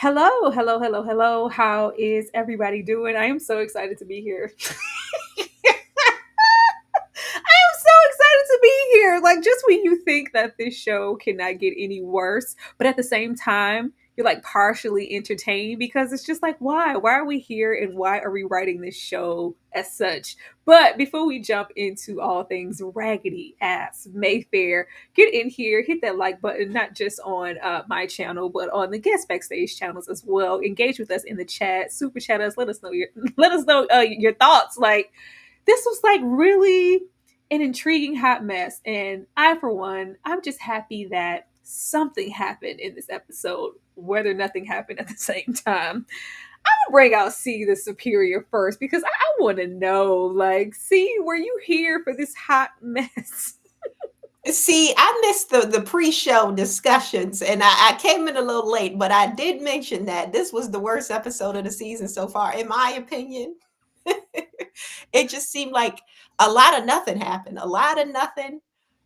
Hello, hello, hello, hello. How is everybody doing? I am so excited to be here. I am so excited to be here. Like, just when you think that this show cannot get any worse, but at the same time, you're like partially entertained because it's just like, why? Why are we here and why are we writing this show as such? But before we jump into all things raggedy ass Mayfair, get in here, hit that like button, not just on my channel, but on the guest backstage channels as well. Engage with us in the chat, super chat us, let us know your thoughts. Like, this was like really an intriguing hot mess. And I, for one, I'm just happy that something happened in this episode, whether nothing happened at the same time. I'm gonna bring out C the Superior first because I want to know, like, C, were you here for this hot mess? See, I missed the pre-show discussions and I came in a little late, but I did mention that this was the worst episode of the season so far, in my opinion. It just seemed like a lot of nothing happened, a lot of nothing.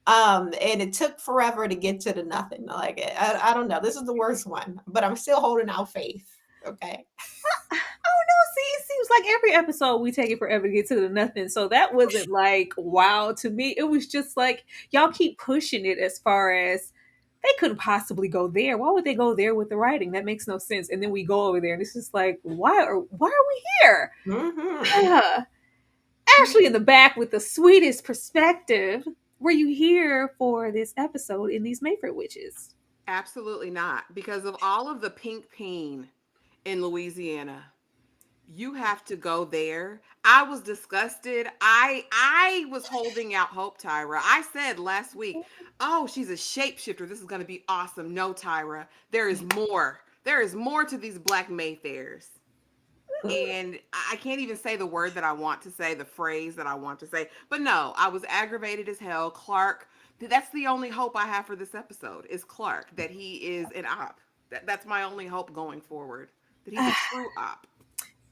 And it took forever to get to the nothing. Like, I don't know. This is the worst one, but I'm still holding out faith. Okay. I don't know. See, it seems like every episode we take it forever to get to the nothing. So that wasn't like wow to me. It was just like y'all keep pushing it as far as they couldn't possibly go there. Why would they go there with the writing? That makes no sense. And then we go over there and it's just like, why are we here? Mm-hmm. Ashley in the back with the sweetest perspective. Were you here for this episode in these Mayfair Witches? Absolutely not. Because of all of the pink peen in Louisiana, you have to go there. I was disgusted. I was holding out hope, Tyra. I said last week, "Oh, she's a shapeshifter. This is going to be awesome." No, Tyra. There is more. There is more to these Black Mayfairs. And I can't even say the word that I want to say, the phrase that I want to say. But no, I was aggravated as hell. Clark, that's the only hope I have for this episode is Clark, that he is an op. That's my only hope going forward, that he's a true op.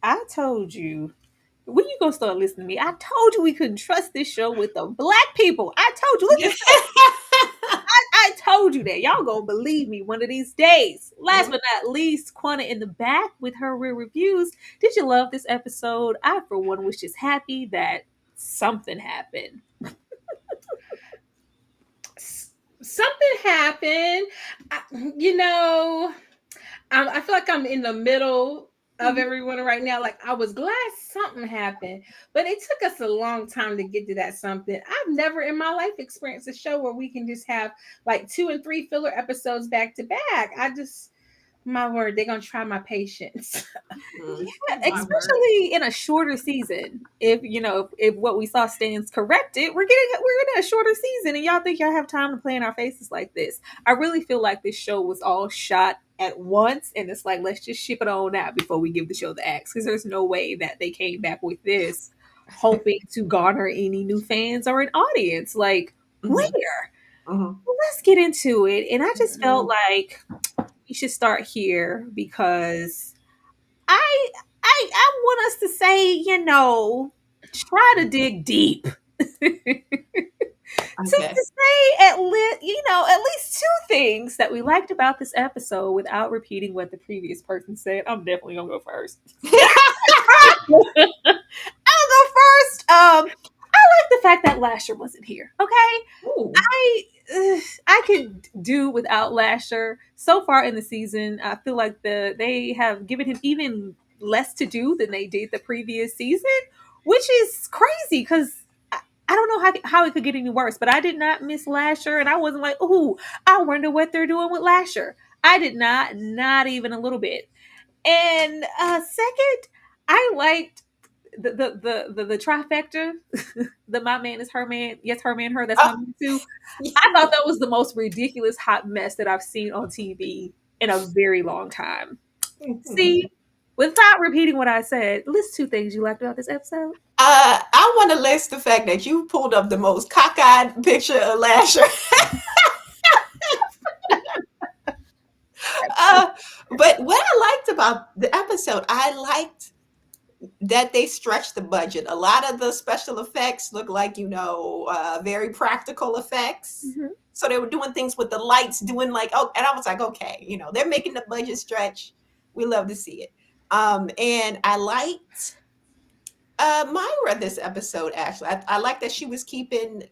I told you. When you gonna start listening to me? I told you we couldn't trust this show with the black people. I told you. Look at I told you that. Y'all gonna believe me one of these days. Last but not least, Quana in the back with her real reviews. Did you love this episode? I, for one, was just happy that something happened. Something happened. I, you know, I feel like I'm in the middle of everyone right now. Like, I was glad something happened, but it took us a long time to get to that something. I've never in my life experienced a show where we can just have like 2 and 3 filler episodes back to back. My word, they're gonna try my patience. Yeah, especially in a shorter season. If what we saw stands corrected, we're in a shorter season, and y'all think y'all have time to play in our faces like this. I really feel like this show was all shot at once, and it's like, let's just ship it on out before we give the show the axe, because there's no way that they came back with this hoping to garner any new fans or an audience. Like, where? Mm-hmm. Well, let's get into it. And I just felt like we should start here because I I want us to say, try to dig deep. To Okay. say at least two things that we liked about this episode without repeating what the previous person said. I'm definitely gonna go first. I'll go first. I like the fact that Lasher wasn't here. Okay, Ooh. I could do without Lasher. So far in the season, I feel like they have given him even less to do than they did the previous season, which is crazy because I don't know how it could get any worse. But I did not miss Lasher, and I wasn't like, "Ooh, I wonder what they're doing with Lasher." I did not even a little bit. And second, I liked the trifecta. The my man is her man. Yes, her man, her. That's my Oh, man too. I thought that was the most ridiculous hot mess that I've seen on TV in a very long time. See, without repeating what I said, list two things you liked about this episode. I want to list the fact that you pulled up the most cockeyed picture of Lasher. uh, but what I liked about the episode, I liked that they stretched the budget. A lot of the special effects look like, very practical effects. Mhm. So they were doing things with the lights, doing like, oh, and I was like, okay, they're making the budget stretch. We love to see it. And I liked Myra this episode. Actually, I like that she was keeping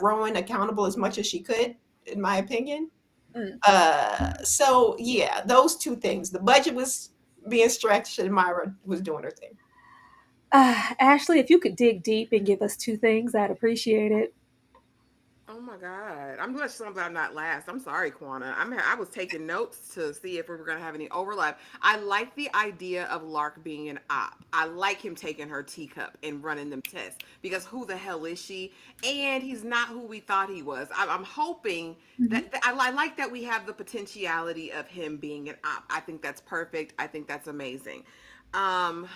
Rowan accountable as much as she could, in my opinion. Mm. So yeah, those two things. The budget was being stretched, and Myra was doing her thing. Ashley, if you could dig deep and give us two things, I'd appreciate it. Oh my God. I'm glad I'm not last. I'm sorry, Quana. I was taking notes to see if we were going to have any overlap. I like the idea of Lark being an op. I like him taking her teacup and running them tests because who the hell is she? And he's not who we thought he was. I'm hoping Mhm. that I like that we have the potentiality of him being an op. I think that's perfect. I think that's amazing. Um,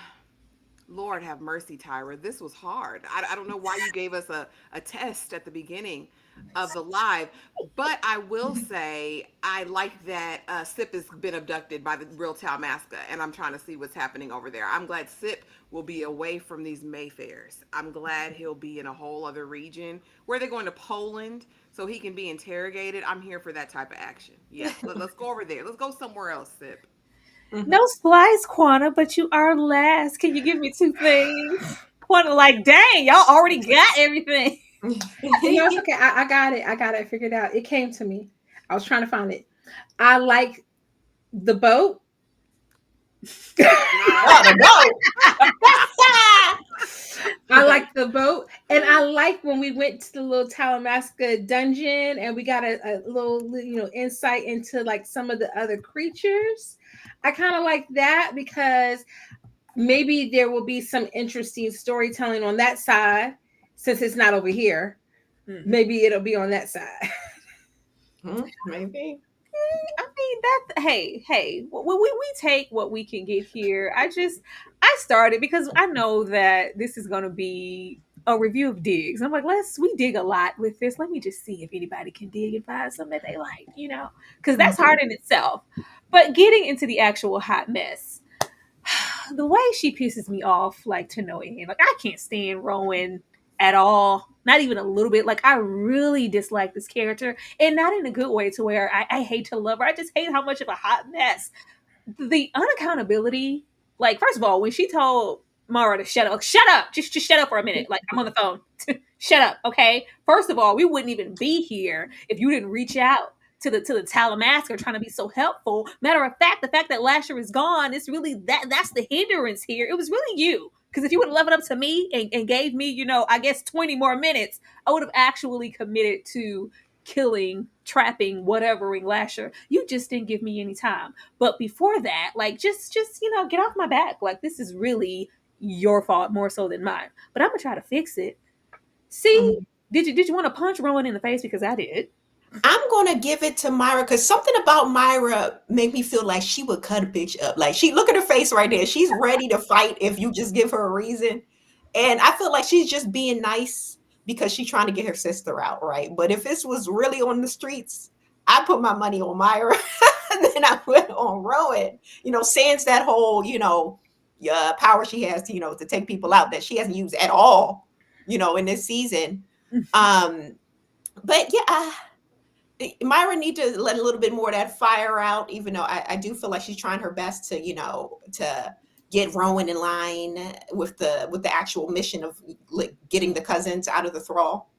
Lord have mercy, Tyra. This was hard. I don't know why you gave us a test at the beginning of the live, but I will say I like that Sip has been abducted by the real Talmasca, and I'm trying to see what's happening over there. I'm glad Sip will be away from these Mayfairs. I'm glad he'll be in a whole other region. Where they're going to Poland so he can be interrogated. I'm here for that type of action. Yeah, let's go over there. Let's go somewhere else, Sip. No splice, Quanta, but you are last. Can you give me two things? Quanta, like, dang, y'all already got everything. No, it's okay. I got it. I got it figured out. It came to me. I was trying to find it. I like the boat. Oh, the goat. I like the boat, and I like when we went to the little Talamasca dungeon, and we got a little, insight into like some of the other creatures. I kind of like that because maybe there will be some interesting storytelling on that side since it's not over here. Mhm. Maybe it'll be on that side. Maybe. I mean that. Hey, we take what we can get here. I started because I know that this is going to be a review of digs. I'm like, we dig a lot with this. Let me just see if anybody can dig and find something that they like, because that's hard in itself. But getting into the actual hot mess, the way she pisses me off, like to no end. Like I can't stand Rowan at all. Not even a little bit. Like I really dislike this character, and not in a good way to where I hate to love her. I just hate how much of a hot mess. The unaccountability. Like first of all, when she told Mara to shut up, just shut up for a minute. Like I'm on the phone. Shut up, okay? First of all, we wouldn't even be here if you didn't reach out to the Talamasker trying to be so helpful. Matter of fact, the fact that Lasher is gone, it's really that's the hindrance here. It was really you. Because if you would have left it up to me and gave me, I guess 20 more minutes, I would have actually committed to killing, trapping, whatevering Lasher. You just didn't give me any time. But before that, like just get off my back. Like this is really your fault more so than mine. But I'm gonna try to fix it. See, Mhm. did you want to punch Rowan in the face because I did? I'm gonna give it to Myra because something about Myra made me feel like she would cut a bitch up. Like she look at her face right there. She's ready to fight if you just give her a reason. And I feel like she's just being nice because she's trying to get her sister out, right? But if this was really on the streets, I put my money on Myra and then I put on Rowan. Sans that whole, power she has to, to take people out that she hasn't used at all, in this season. Um, but yeah, Myra need to let a little bit more of that fire out, even though I do feel like she's trying her best to, to get Rowan in line with the actual mission of like getting the cousins out of the thrall.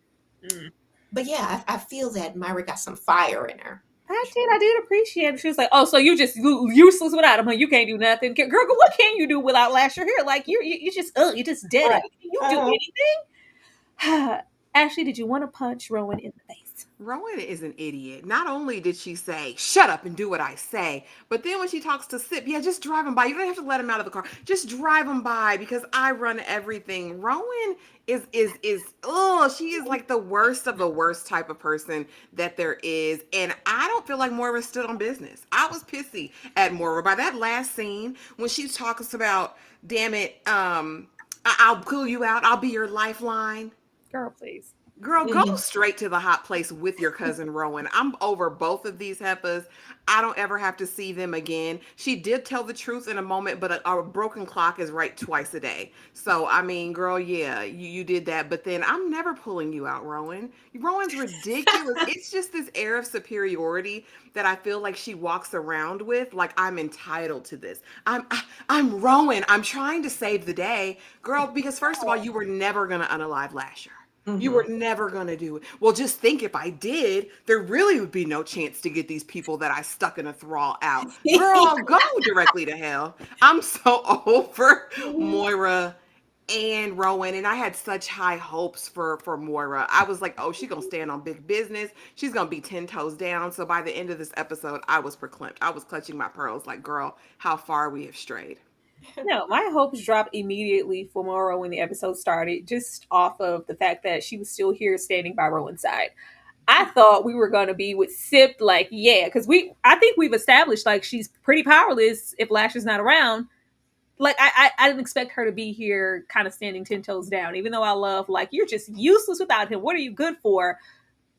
Mm. But yeah, I feel that Myra got some fire in her. I did appreciate it. She was like, "Oh, so you just useless without him? Huh? You can't do nothing, girl. What can you do without Lasher here? Like you just you're just dead. Right. You do anything?" Ashley, did you want to punch Rowan in the face? Rowan is an idiot. Not only did she say, shut up and do what I say, but then when she talks to Sip, yeah, just drive him by. You don't have to let him out of the car. Just drive him by because I run everything. Rowan she is like the worst of the worst type of person that there is. And I don't feel like Moira stood on business. I was pissy at Moira by that last scene when she talks about, damn it, I'll pull you out. I'll be your lifeline. Girl, please. Girl, go Mhm. straight to the hot place with your cousin Rowan. I'm over both of these heifers. I don't ever have to see them again. She did tell the truth in a moment, but a broken clock is right twice a day. So, I mean, girl, yeah, you did that. But then I'm never pulling you out, Rowan. Rowan's ridiculous. It's just this air of superiority that I feel like she walks around with. Like, I'm entitled to this. I'm Rowan. I'm trying to save the day. Girl, because first of all, you were never going to unalive Lasher. You were Mhm. never going to do it. Well, just think if I did, there really would be no chance to get these people that I stuck in a thrall out. Girl, go directly to hell. I'm so over Mhm. Moira and Rowan, and I had such high hopes for Moira. I was like, oh, she's going to stand on big business. She's going to be 10 toes down. So by the end of this episode, I was verklempt. I was clutching my pearls like, girl, how far we have strayed. No, my hopes dropped immediately for Moro when the episode started, just off of the fact that she was still here standing by Rowan's side. I thought we were gonna be with Sip, like, yeah, because I think we've established like she's pretty powerless if Lasher's not around. Like, I didn't expect her to be here, kind of standing 10 toes down. Even though I love, like, you're just useless without him. What are you good for?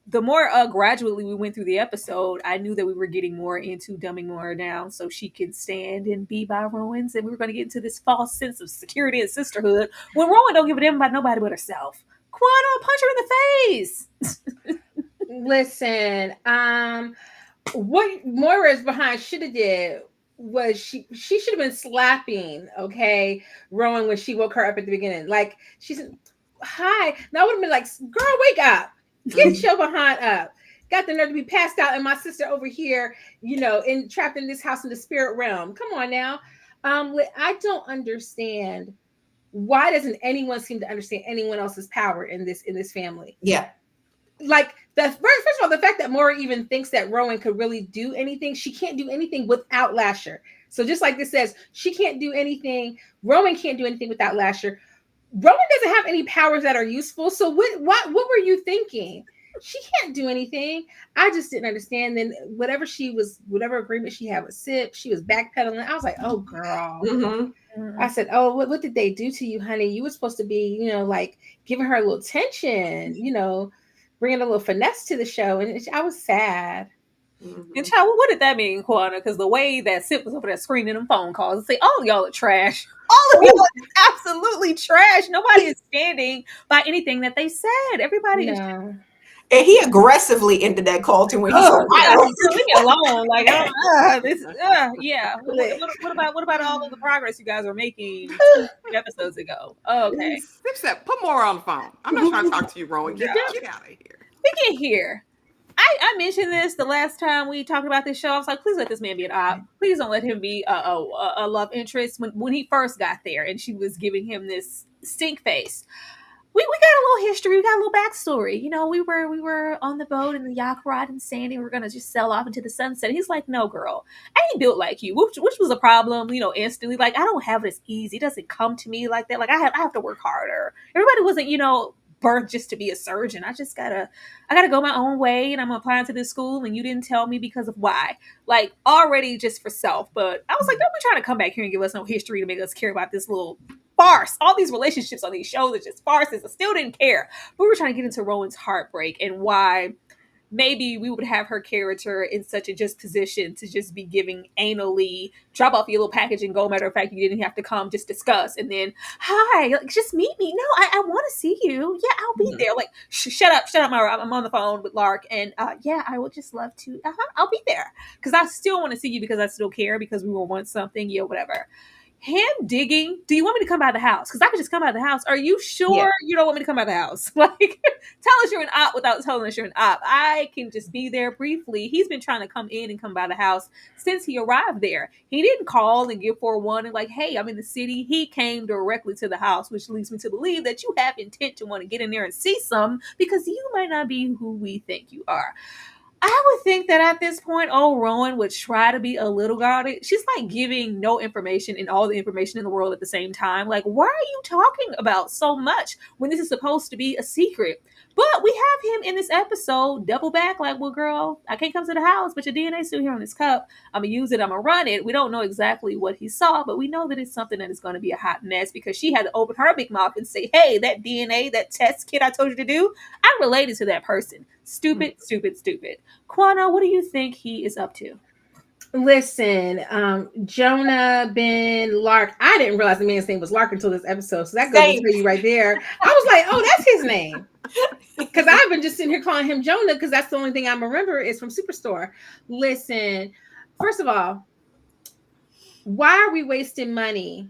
The more gradually we went through the episode, I knew that we were getting more into dumbing Moira down so she could stand and be by Rowan's, and we were going to get into this false sense of security and sisterhood when Rowan don't give a damn about nobody but herself. Quanah, punch her in the face. Listen, what Moira's behind should have did was she should have been slapping, okay, Rowan when she woke her up at the beginning. Like, she said, hi. Now I would have been like, girl, wake up. Get Mhm. your behind up. Got the nerve to be passed out, and my sister over here, trapped in this house in the spirit realm. Come on now. I don't understand, why doesn't anyone seem to understand anyone else's power in this family? Yeah. Like, the first of all, the fact that Mora even thinks that Rowan could really do anything, she can't do anything without Lasher. So just like this says, she can't do anything. Rowan can't do anything without Lasher. Rowan doesn't have any powers that are useful. So what were you thinking? She can't do anything. I just didn't understand. Then whatever agreement she had with Sip, she was backpedaling. I was like, oh girl. Mhm. I said, oh, what did they do to you, honey? You were supposed to be, like, giving her a little tension, bringing a little finesse to the show. And I was sad. And Mhm. child, what did that mean, Quanah? Because the way that Sip was over there screening them phone calls and say, all of y'all are trash. All of y'all Ooh, are absolutely trash. Nobody is standing by anything that they said. Everybody is No. and he aggressively ended that call to when he said, oh "I yeah, don't." leave me alone. Like, I don't this yeah. What about all of the progress you guys were making 2 episodes ago? Oh, okay. Snip, snap, put more on the phone. I'm not trying to talk to you, Rowan. No. Get out of here. Speaking here, I mentioned this the last time we talked about this show. I was like, please let this man be an op. Please don't let him be a love interest. When he first got there and she was giving him this stink face. We got a little history. We got a little backstory. We were on the boat in the yacht ride in Sandy. We were gonna just sail off into the sunset. He's like, no, girl, I ain't built like you, which was a problem. Instantly, like, I don't have it as easy. It doesn't come to me like that. Like, I have to work harder. Everybody wasn't birthed just to be a surgeon. I gotta go my own way, and I'm applying to this school, and you didn't tell me because of why. Like, already just for self. But I was like, don't be trying to come back here and give us no history to make us care about this little farce. All these relationships on these shows are just farces. I still didn't care. But we were trying to get into Rowan's heartbreak and why maybe we would have her character in such a just position to just be giving anally, drop off your little package and go. Matter of fact, you didn't have to come, just discuss. And then, hi, like, just meet me. No, I want to see you. Yeah, I'll be there. Like, shut up, Myra. I'm on the phone with Lark. And yeah, I would just love to. I'll be there. Because I still want to see you because I still care because we were once something. Yeah, whatever. Him digging, do you want me to come by the house? Because I could just come by the house. Are you sure Yeah. you don't want me to come by the house? Like, tell us you're an op without telling us you're an op. I can just be there briefly. He's been trying to come in and come by the house since he arrived there. He didn't call and give 411 like, hey, I'm in the city. He came directly to the house, which leads me to believe that you have intent to want to get in there and see some because you might not be who we think you are. I would think that at this point, old Rowan would try to be a little guarded. She's like giving no information and all the information in the world at the same time. Like, why are you talking about so much when this is supposed to be a secret? But we have him in this episode double back, like, well, girl, I can't come to the house, but your DNA's still here on this cup. I'm gonna use it. I'm gonna run it. We don't know exactly what he saw, but we know that it's something that is going to be a hot mess because she had to open her big mouth and say, "Hey, that DNA, that test kit I told you to do, I'm related to that person." Stupid, stupid, stupid. Quana, what do you think he is up to? Listen, Jonah Ben Lark. I didn't realize the man's name was Lark until this episode, so that goes to Same. tell you right there. I was like, oh, that's his name. Because I've been just sitting here calling him Jonah because that's the only thing I remember is from Superstore. Listen, first of all, why are we wasting money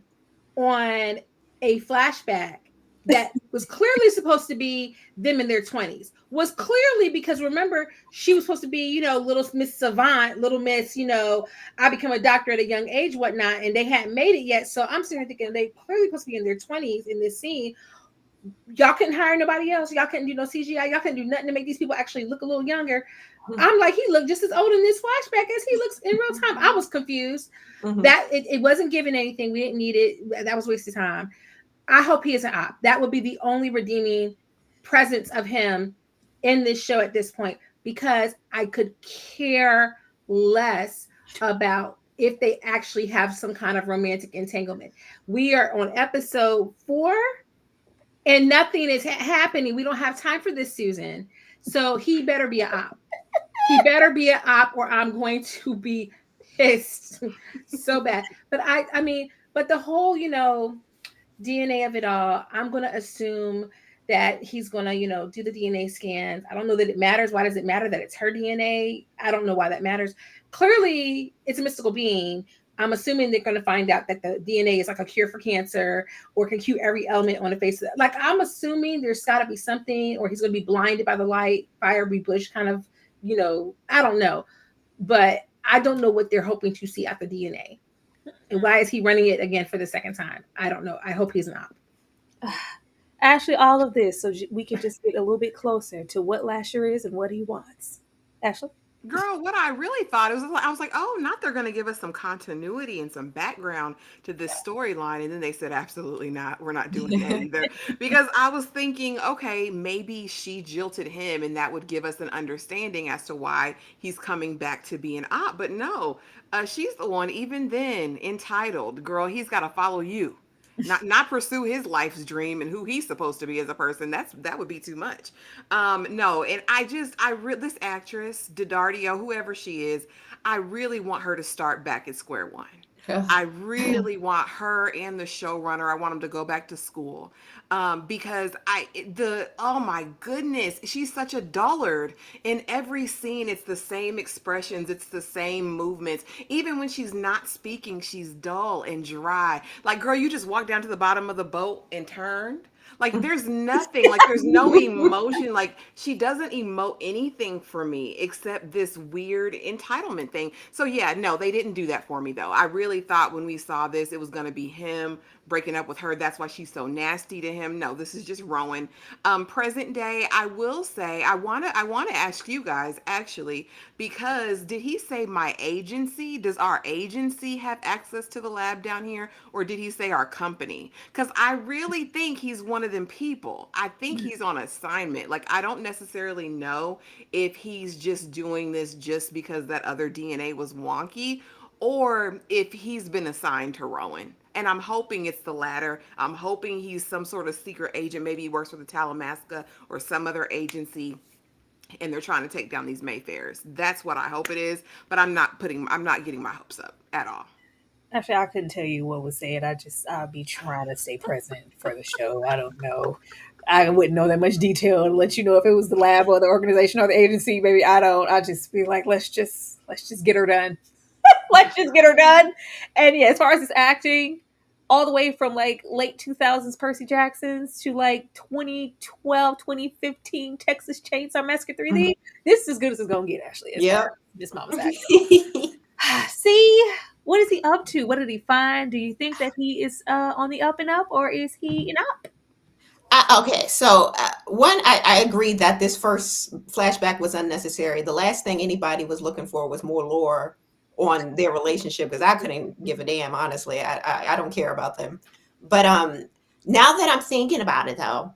on a flashback that was clearly supposed to be them in their 20s? Was clearly because remember, she was supposed to be, little Miss Savant, little Miss, I become a doctor at a young age, whatnot, and they hadn't made it yet. So I'm sitting here thinking they clearly supposed to be in their 20s in this scene. Y'all couldn't hire nobody else. Y'all couldn't do no CGI. Y'all couldn't do nothing to make these people actually look a little younger. I'm like, he looked just as old in this flashback as he looks in real time. I was confused. That it wasn't giving anything. We didn't need it. That was wasted time. I hope he is an op. That would be the only redeeming presence of him in this show at this point, because I could care less about if they actually have some kind of romantic entanglement. We are on episode 4 and nothing is happening. We don't have time for this, Susan. So he better be an op. He better be an op, or I'm going to be pissed so bad. But I mean, but the whole, DNA of it all, I'm going to assume that he's going to, do the DNA scans. I don't know that it matters. Why does it matter that it's her DNA? I don't know why that matters. Clearly, it's a mystical being. I'm assuming they're going to find out that the DNA is like a cure for cancer or can cure every element on the face of it. Like, I'm assuming there's got to be something, or he's going to be blinded by the light, fiery bush kind of, I don't know. But I don't know what they're hoping to see out the DNA. And why is he running it again for the second time? I don't know. I hope he's not. Ashley, all of this so we can just get a little bit closer to what Lasher is and what he wants. Ashley? Girl, what I really thought it was like, I was like, oh, not they're going to give us some continuity and some background to this storyline. And then they said, absolutely not. We're not doing that either. Because I was thinking, okay, maybe she jilted him and that would give us an understanding as to why he's coming back to be an op. But no, she's the one, even then, entitled. Girl, he's got to follow you. Not pursue his life's dream and who he's supposed to be as a person. That would be too much. No, and this actress Didardio, whoever she is, I really want her to start back at square one. I really want her and the showrunner. I want them to go back to school, because oh my goodness, she's such a dullard. In every scene, it's the same expressions, it's the same movements. Even when she's not speaking, she's dull and dry. Like, girl, you just walked down to the bottom of the boat and turned. Like, there's nothing, like there's no emotion. Like, she doesn't emote anything for me except this weird entitlement thing. So yeah, no, they didn't do that for me though. I really thought when we saw this, it was going to be him breaking up with her. That's why she's so nasty to him. No, this is just Rowan. Present day, I will say, I want to ask you guys actually, because did he say my agency? Does our agency have access to the lab down here, or did he say our company? Because I really think he's one of them people. I think he's on assignment. Like, I don't necessarily know if he's just doing this just because that other DNA was wonky, or if he's been assigned to Rowan. And I'm hoping it's the latter. I'm hoping he's some sort of secret agent. Maybe he works for the Talamasca or some other agency, and they're trying to take down these Mayfairs. That's what I hope it is. But I'm not getting my hopes up at all. Actually, I couldn't tell you what was said. I'll be trying to stay present for the show. I don't know. I wouldn't know that much detail to let you know if it was the lab or the organization or the agency. Maybe I don't. I just be like, let's just get her done. Let's just get her done. And yeah, as far as his acting, all the way from like late 2000s Percy Jackson's to like 2012, 2015 Texas Chainsaw Massacre 3D. This is as good as it's gonna get, Ashley. Yep. This mama's acting. See, what is he up to? What did he find? Do you think that he is on the up and up, or is he an up? Okay, so one, I agree that this first flashback was unnecessary. The last thing anybody was looking for was more lore on their relationship, because I couldn't give a damn, honestly. I don't care about them. But now that I'm thinking about it, though,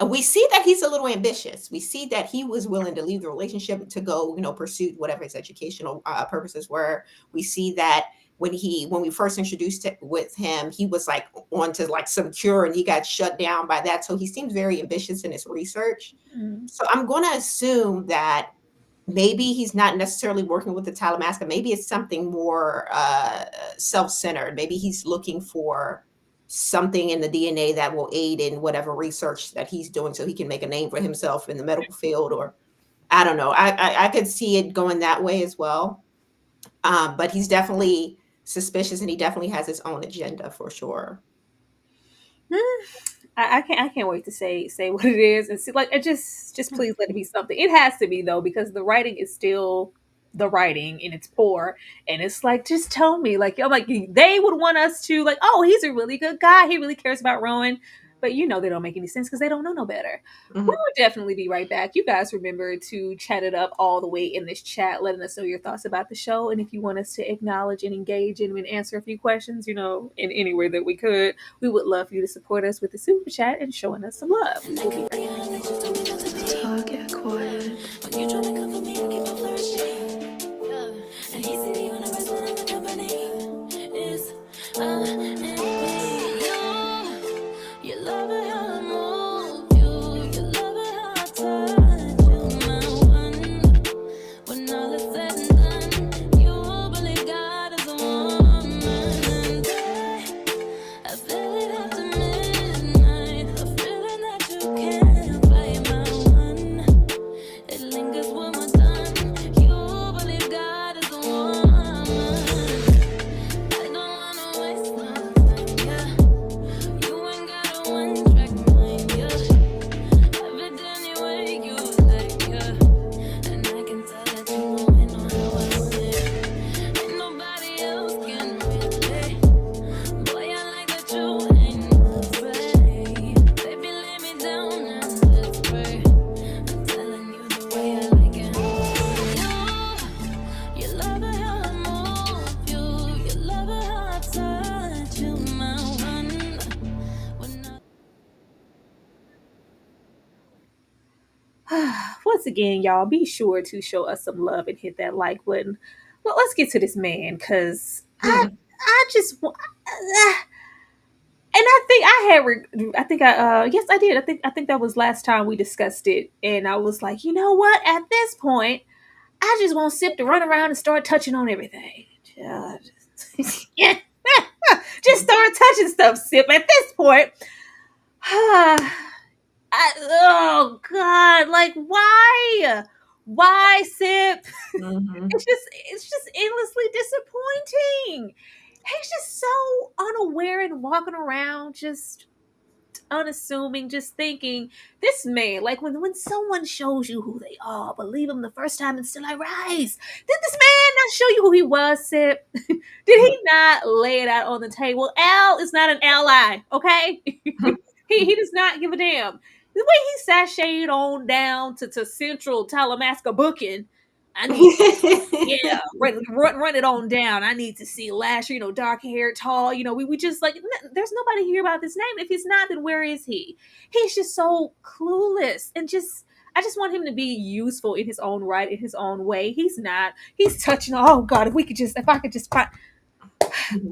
And we see that he's a little ambitious. We see that he was willing to leave the relationship to go, pursue whatever his educational purposes were. We see that when we first introduced it with him, he was like on to like some cure and he got shut down by that. So he seems very ambitious in his research. Mm. So I'm going to assume that maybe he's not necessarily working with the Talamasca. Maybe it's something more self-centered. Maybe he's looking for something in the DNA that will aid in whatever research that he's doing so he can make a name for himself in the medical field, or I don't know. I could see it going that way as well. But he's definitely suspicious and he definitely has his own agenda for sure. I can't wait to say what it is and see, like, it just please let it be something. It has to be though, because the writing is still the writing and it's poor, and it's like, just tell me, like, I'm like, they would want us to, like, oh, he's a really good guy, he really cares about Rowan, but they don't make any sense because they don't know no better. We Mhm. will definitely be right back. You guys remember to chat it up all the way in this chat, letting us know your thoughts about the show, and if you want us to acknowledge and engage and answer a few questions, in any way that we could, we would love for you to support us with the super chat and showing us some love. We'll be right back. Talk, get quiet. When you try to cover me, I keep on flourishing. And he's in the universe when I'm the company. Is you love it how I move you. You love it how I touch you, my one. When all is said and done, you believe God is a woman. And I feel it after midnight. A feeling that you can't fight, my one. It lingers when we're done. You believe God is a woman. I don't wanna waste no time, yeah. You ain't got a one-track mind, yeah. Have it any way you like, yeah. And I can tell that you gon' know how I want it. Ain't nobody else can relate. Boy, I like that you ain't afraid. Baby, lay me down and let's pray. I'm telling you the way I like it. You love it how I move you. You love it how I touch you, my one. When Once again, y'all, be sure to show us some love and hit that like button. Well, let's get to this man, because I just and I think I think yes, I did. I think that was last time we discussed it, and I was like, you know what? At this point, I just want Sip to run around and start touching on everything. Yeah. Just start touching stuff, Sip. At this point, oh God, like, why, Sip? Mhm. It's just endlessly disappointing. He's just so unaware and walking around just unassuming, just thinking, this man, like, when someone shows you who they are, believe them the first time and still I rise. Did this man not show you who he was, Sip? Did he not lay it out on the table? Al is not an ally, okay? he does not give a damn. The way he sashayed on down to Central Talamasca booking, I need, yeah, run it on down. I need to see Lasher, dark hair, tall. We just like, there's nobody here about this name. If he's not, then where is he? He's just so clueless, and I just want him to be useful in his own right, in his own way. He's not. He's touching. Oh God, if I could just find.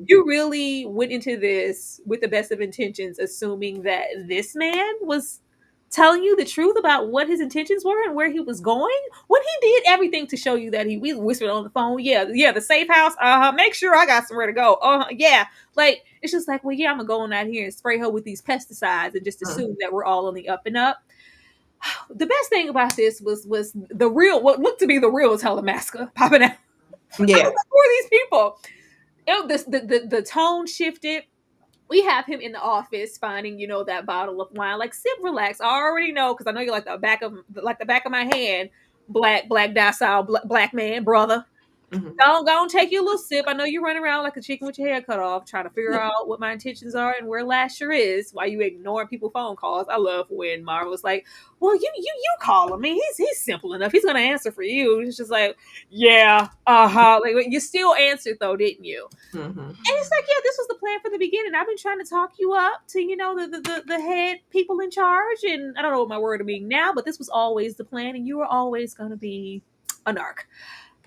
You really went into this with the best of intentions, assuming that this man was telling you the truth about what his intentions were and where he was going, when he did everything to show you that we whispered on the phone, yeah, the safe house, make sure I got somewhere to go, yeah, like, it's just like, well, yeah, I'm gonna go on out here and spray her with these pesticides and just assume that we're all on the up and up. The best thing about this was the real, what looked to be the real Talamasca popping out. Yeah. Who are these people? The tone shifted. We have him in the office finding, that bottle of wine. Like, Sip, relax. I already know, because I know you're like the back of my hand. Black docile black man, brother. Mhm. Go and take your little sip. I know you're running around like a chicken with your head cut off, trying to figure out what my intentions are and where Lasher is while you ignoring people's phone calls. I love when Marvel's like, well, you call him. I mean, he's simple enough. He's gonna answer for you. It's just like, yeah, like you still answered though, didn't you? Mhm. And it's like, yeah, this was the plan from the beginning. I've been trying to talk you up to, the head people in charge, and I don't know what my word of being now, but this was always the plan, and you were always going to be a narc.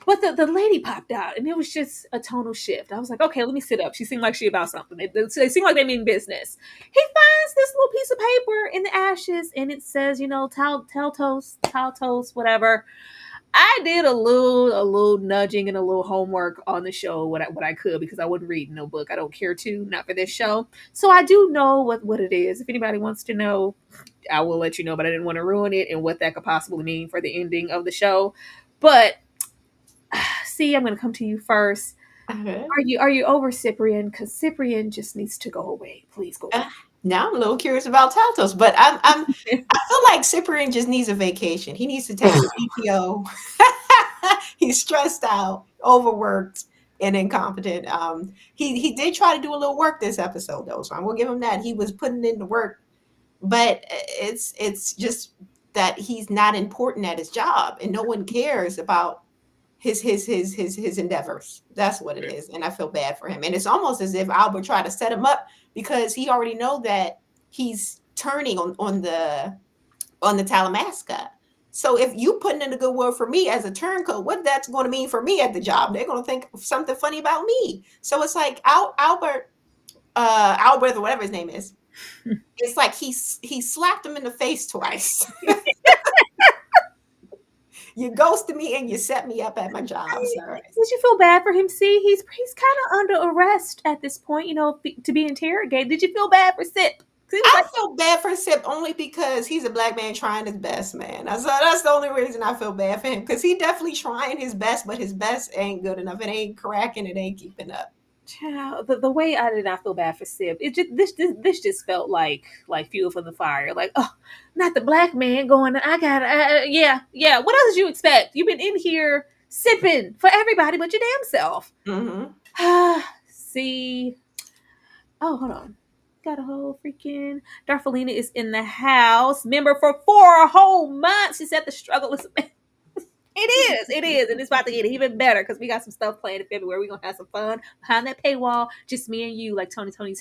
But the lady popped out, and it was just a tonal shift. I was like, okay, let me sit up. She seemed like she about something. They seemed like they mean business. He finds this little piece of paper in the ashes, and it says, tell toast, whatever. I did a little nudging and a little homework on the show, what I could, because I wouldn't read no book. I don't care to, not for this show. So I do know what it is. If anybody wants to know, I will let you know. But I didn't want to ruin it and what that could possibly mean for the ending of the show. But see, I'm going to come to you first. Okay. Are you over Ciprien? Because Ciprien just needs to go away. Please go away. Now I'm a little curious about Taltos, but I feel like Cyprian just needs a vacation. He needs to take some PTO. He's stressed out, overworked, and incompetent. He did try to do a little work this episode though, so I will give him that. He was putting in the work, but it's just that he's not important at his job, and no one cares about his endeavors. That's what it is, and I feel bad for him. And it's almost as if Albert tried to set him up because he already know that he's turning on the Talamasca. So if you putting in a good word for me as a turncoat, what that's going to mean for me at the job? They're going to think something funny about me. So it's like Albert, or whatever his name is. It's like he slapped him in the face twice. You ghosted me and you set me up at my job, sir. Did you feel bad for him? See, he's kind of under arrest at this point, to be interrogated. Did you feel bad for Sip? I feel bad for Sip only because he's a black man trying his best, man. That's the only reason I feel bad for him, because he definitely trying his best, but his best ain't good enough. It ain't cracking. It ain't keeping up. Child, the way I did not feel bad for Sip, it just this just felt like fuel for the fire. Like, oh, not the black man going. I got yeah. What else did you expect? You've been in here sipping for everybody but your damn self. Mm-hmm. See, oh, hold on. Got a whole freaking Darfelina is in the house. Member for 4 whole months. She said the struggle is. It is, and it's about to get even better because we got some stuff planned in February. We're gonna have some fun behind that paywall, just me and you, like Tony. She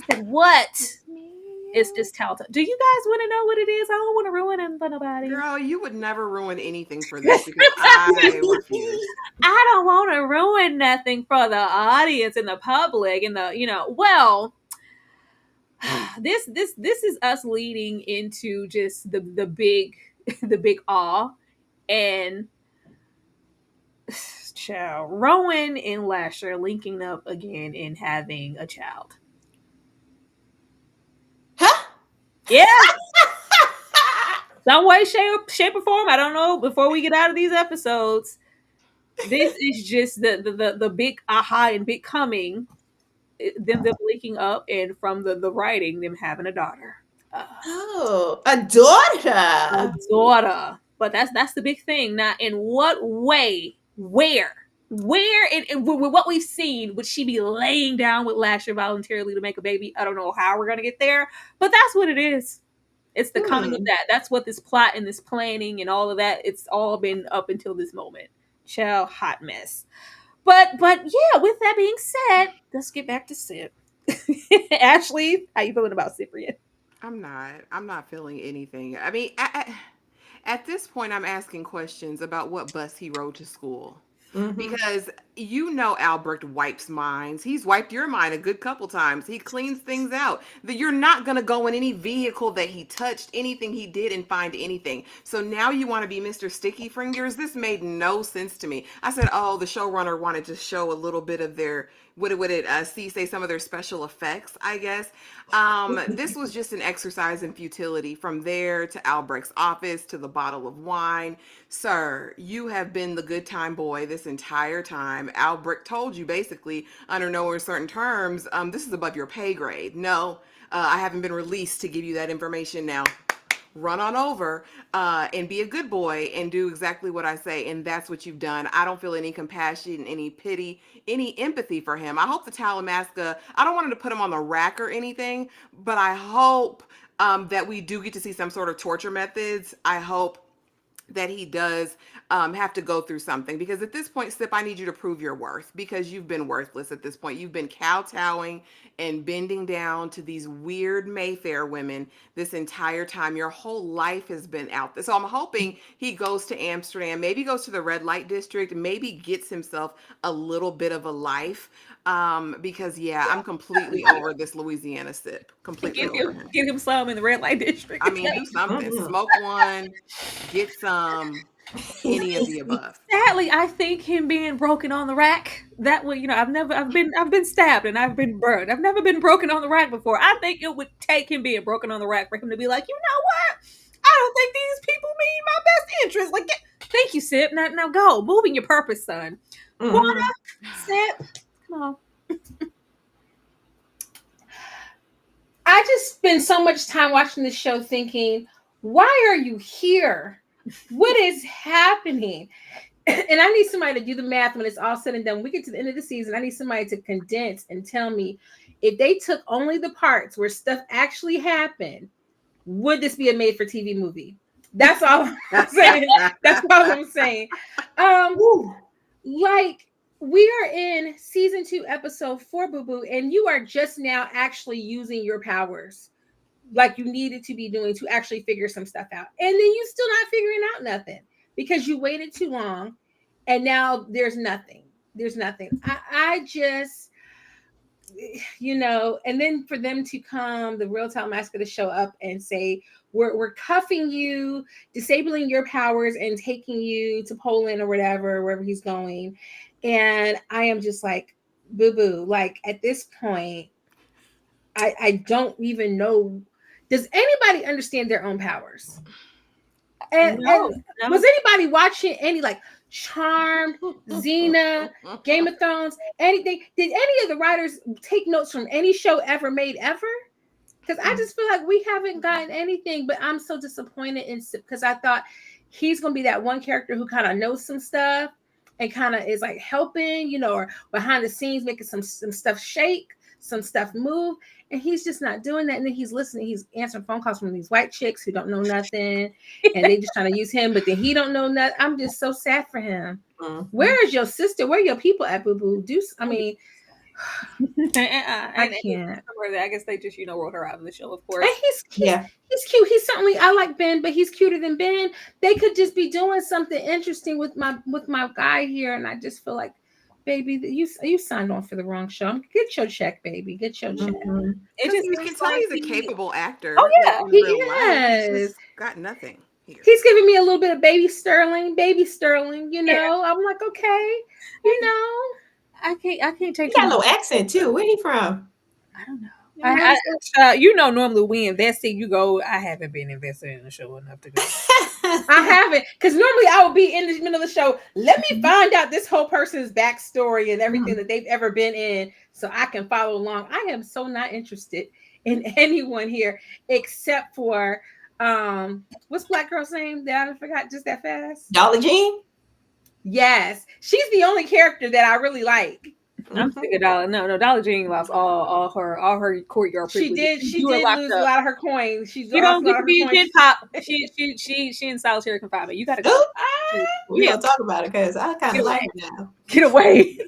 said, "What?" It's just Talta. Do you guys want to know what it is? I don't want to ruin it for nobody. Girl, you would never ruin anything for this because I refuse. I don't want to ruin nothing for the audience and the public and well. This is us leading into just the big awe. And child, Rowan and Lasher linking up again and having a child. Huh? Yeah. Some way, shape, or form. I don't know. Before we get out of these episodes, this is just the big aha and big coming. Them linking up, and from the writing, them having a daughter. Oh, a daughter. A daughter. But that's the big thing. Now, in what way, where, and with what we've seen, would she be laying down with Lasher voluntarily to make a baby? I don't know how we're going to get there, but that's what it is. It's the coming of that. That's what this plot and this planning and all of that, it's all been up until this moment. Child, hot mess. But yeah, with that being said, let's get back to Sip. Ashley, how you feeling about Ciprien? I'm not feeling anything. I mean, at this point, I'm asking questions about what bus he rode to school. Mm-hmm. Because Albrecht wipes minds. He's wiped your mind a good couple times. He cleans things out. That you're not going to go in any vehicle that he touched, anything he did, and find anything. So now you want to be Mr. Sticky Fingers? This made no sense to me. I said, oh, the showrunner wanted to show a little bit of their, say some of their special effects, I guess. This was just an exercise in futility. From there to Albrecht's office to the bottle of wine. Sir, you have been the good time boy this entire time. Albrecht told you basically, under no uncertain terms, this is above your pay grade. No, I haven't been released to give you that information now. run on over and be a good boy and do exactly what I say. And that's what you've done. I don't feel any compassion, any pity, any empathy for him. I hope the Talamasca, I don't want him to put him on the rack or anything, but I hope that we do get to see some sort of torture methods. I hope that he does have to go through something, because at this point, Sip, I need you to prove your worth, because you've been worthless at this point. You've been kowtowing and bending down to these weird Mayfair women this entire time. Your whole life has been out there. So I'm hoping he goes to Amsterdam, maybe goes to the red light district, maybe gets himself a little bit of a life. Because yeah, I'm completely over this Louisiana Sip. Completely over him. Get him some in the red light district. I mean, do something. Smoke one, get some, any of the above. Sadly, I think him being broken on the rack, that would, I've been stabbed and I've been burned. I've never been broken on the rack before. I think it would take him being broken on the rack for him to be like, you know what? I don't think these people mean my best interest. Like, thank you, Sip. Now go. Moving your purpose, son. Quanta, Sip, come on. I just spend so much time watching this show thinking, why are you here? What is happening? And I need somebody to do the math when it's all said and done. We get to the end of the season. I need somebody to condense and tell me if they took only the parts where stuff actually happened, would this be a made for TV movie? That's all I'm saying. That's all I'm saying. Like, we are in season 2, episode 4, Boo Boo, and you are just now actually using your powers like you needed to be doing to actually figure some stuff out. And then you still not figuring out nothing because you waited too long, and now there's nothing. There's nothing. I just, and then for them to come, the real Talamasca to show up and say, we're cuffing you, disabling your powers, and taking you to Poland or whatever, wherever he's going. And I am just like, boo boo. Like, at this point, I don't even know. Does anybody understand their own powers? And was anybody watching any like Charmed, Xena, Game of Thrones, anything? Did any of the writers take notes from any show ever made ever? Because I just feel like we haven't gotten anything, but I'm so disappointed in because I thought he's going to be that one character who kind of knows some stuff and kind of is like helping, or behind the scenes making some stuff shake, some stuff move. And he's just not doing that. And then he's listening. He's answering phone calls from these white chicks who don't know nothing. And they just trying to use him, but then he don't know nothing. I'm just so sad for him. Where is your sister? Where are your people at, Boo Boo? I can't. I guess they just, wrote her out of the show, of course. And he's cute. He's certainly, I like Ben, but he's cuter than Ben. They could just be doing something interesting with my guy here. And I just feel like, baby, you signed on for the wrong show. Get your check, baby. Get your check. You can tell he's a capable actor. Oh yeah, he is. Got nothing here. He's giving me a little bit of baby Sterling. Yeah. I'm like, okay, I can't take. He got no accent too. Where he from? I don't know. Normally we invest in, you go, I haven't been invested in the show enough to go. I haven't, because normally I would be in the middle of the show. Let me find out this whole person's backstory and everything that they've ever been in so I can follow along. I am so not interested in anyone here except for what's Black girl's name that I forgot just that fast? Dolly Jean? Yes. She's the only character that I really like. I'm sick of Dolly. No, Dolly Jean lost all her courtyard privileges. She did lose a lot of her coins. She don't get to be in Gen Pop. She in solitary confinement. You gotta go. We don't talk about it because I kind of like it now. Get away,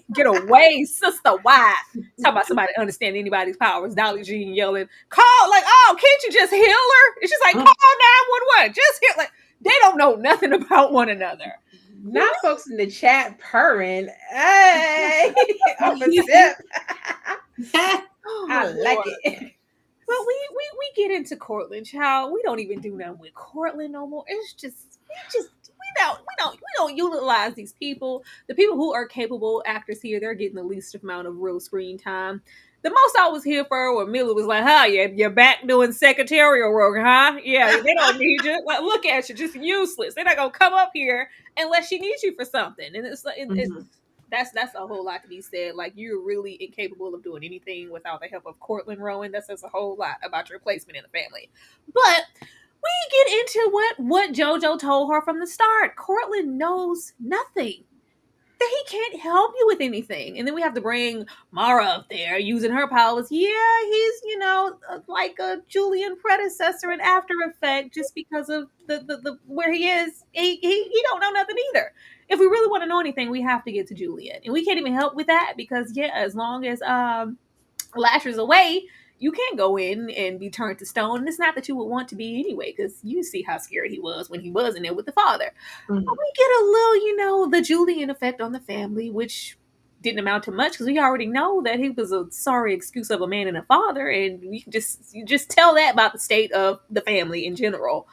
sister. Why? Talk about somebody understanding anybody's powers. Dolly Jean yelling, call, like, oh, can't you just heal her? And she's like, call 911. Just heal. Like, they don't know nothing about one another. Now folks in the chat purring. Hey, I'm a sip. I like it. But we get into Cortland, child. We don't even do nothing with Cortland no more. It's just we don't utilize these people. The people who are capable actors here, they're getting the least amount of real screen time. The most I was here for when Mila was like, huh, you're back doing secretarial work, huh? Yeah, they don't need you. Like, look at you, just useless. They're not going to come up here unless she needs you for something. And it's like, that's a whole lot to be said. Like, you're really incapable of doing anything without the help of Cortland Rowan. That says a whole lot about your placement in the family. But we get into what JoJo told her from the start. Cortland knows nothing. That he can't help you with anything. And then we have to bring Mara up there using her powers. Yeah, he's, like a Julian predecessor in After Effect just because of the where he is. He don't know nothing either. If we really want to know anything, we have to get to Julian. And we can't even help with that because, yeah, as long as Lasher's away, you can't go in and be turned to stone. And it's not that you would want to be anyway, because you see how scared he was when he was in there with the father. Mhm. But we get a little, the Julian effect on the family, which didn't amount to much because we already know that he was a sorry excuse of a man and a father, and we can just tell that about the state of the family in general.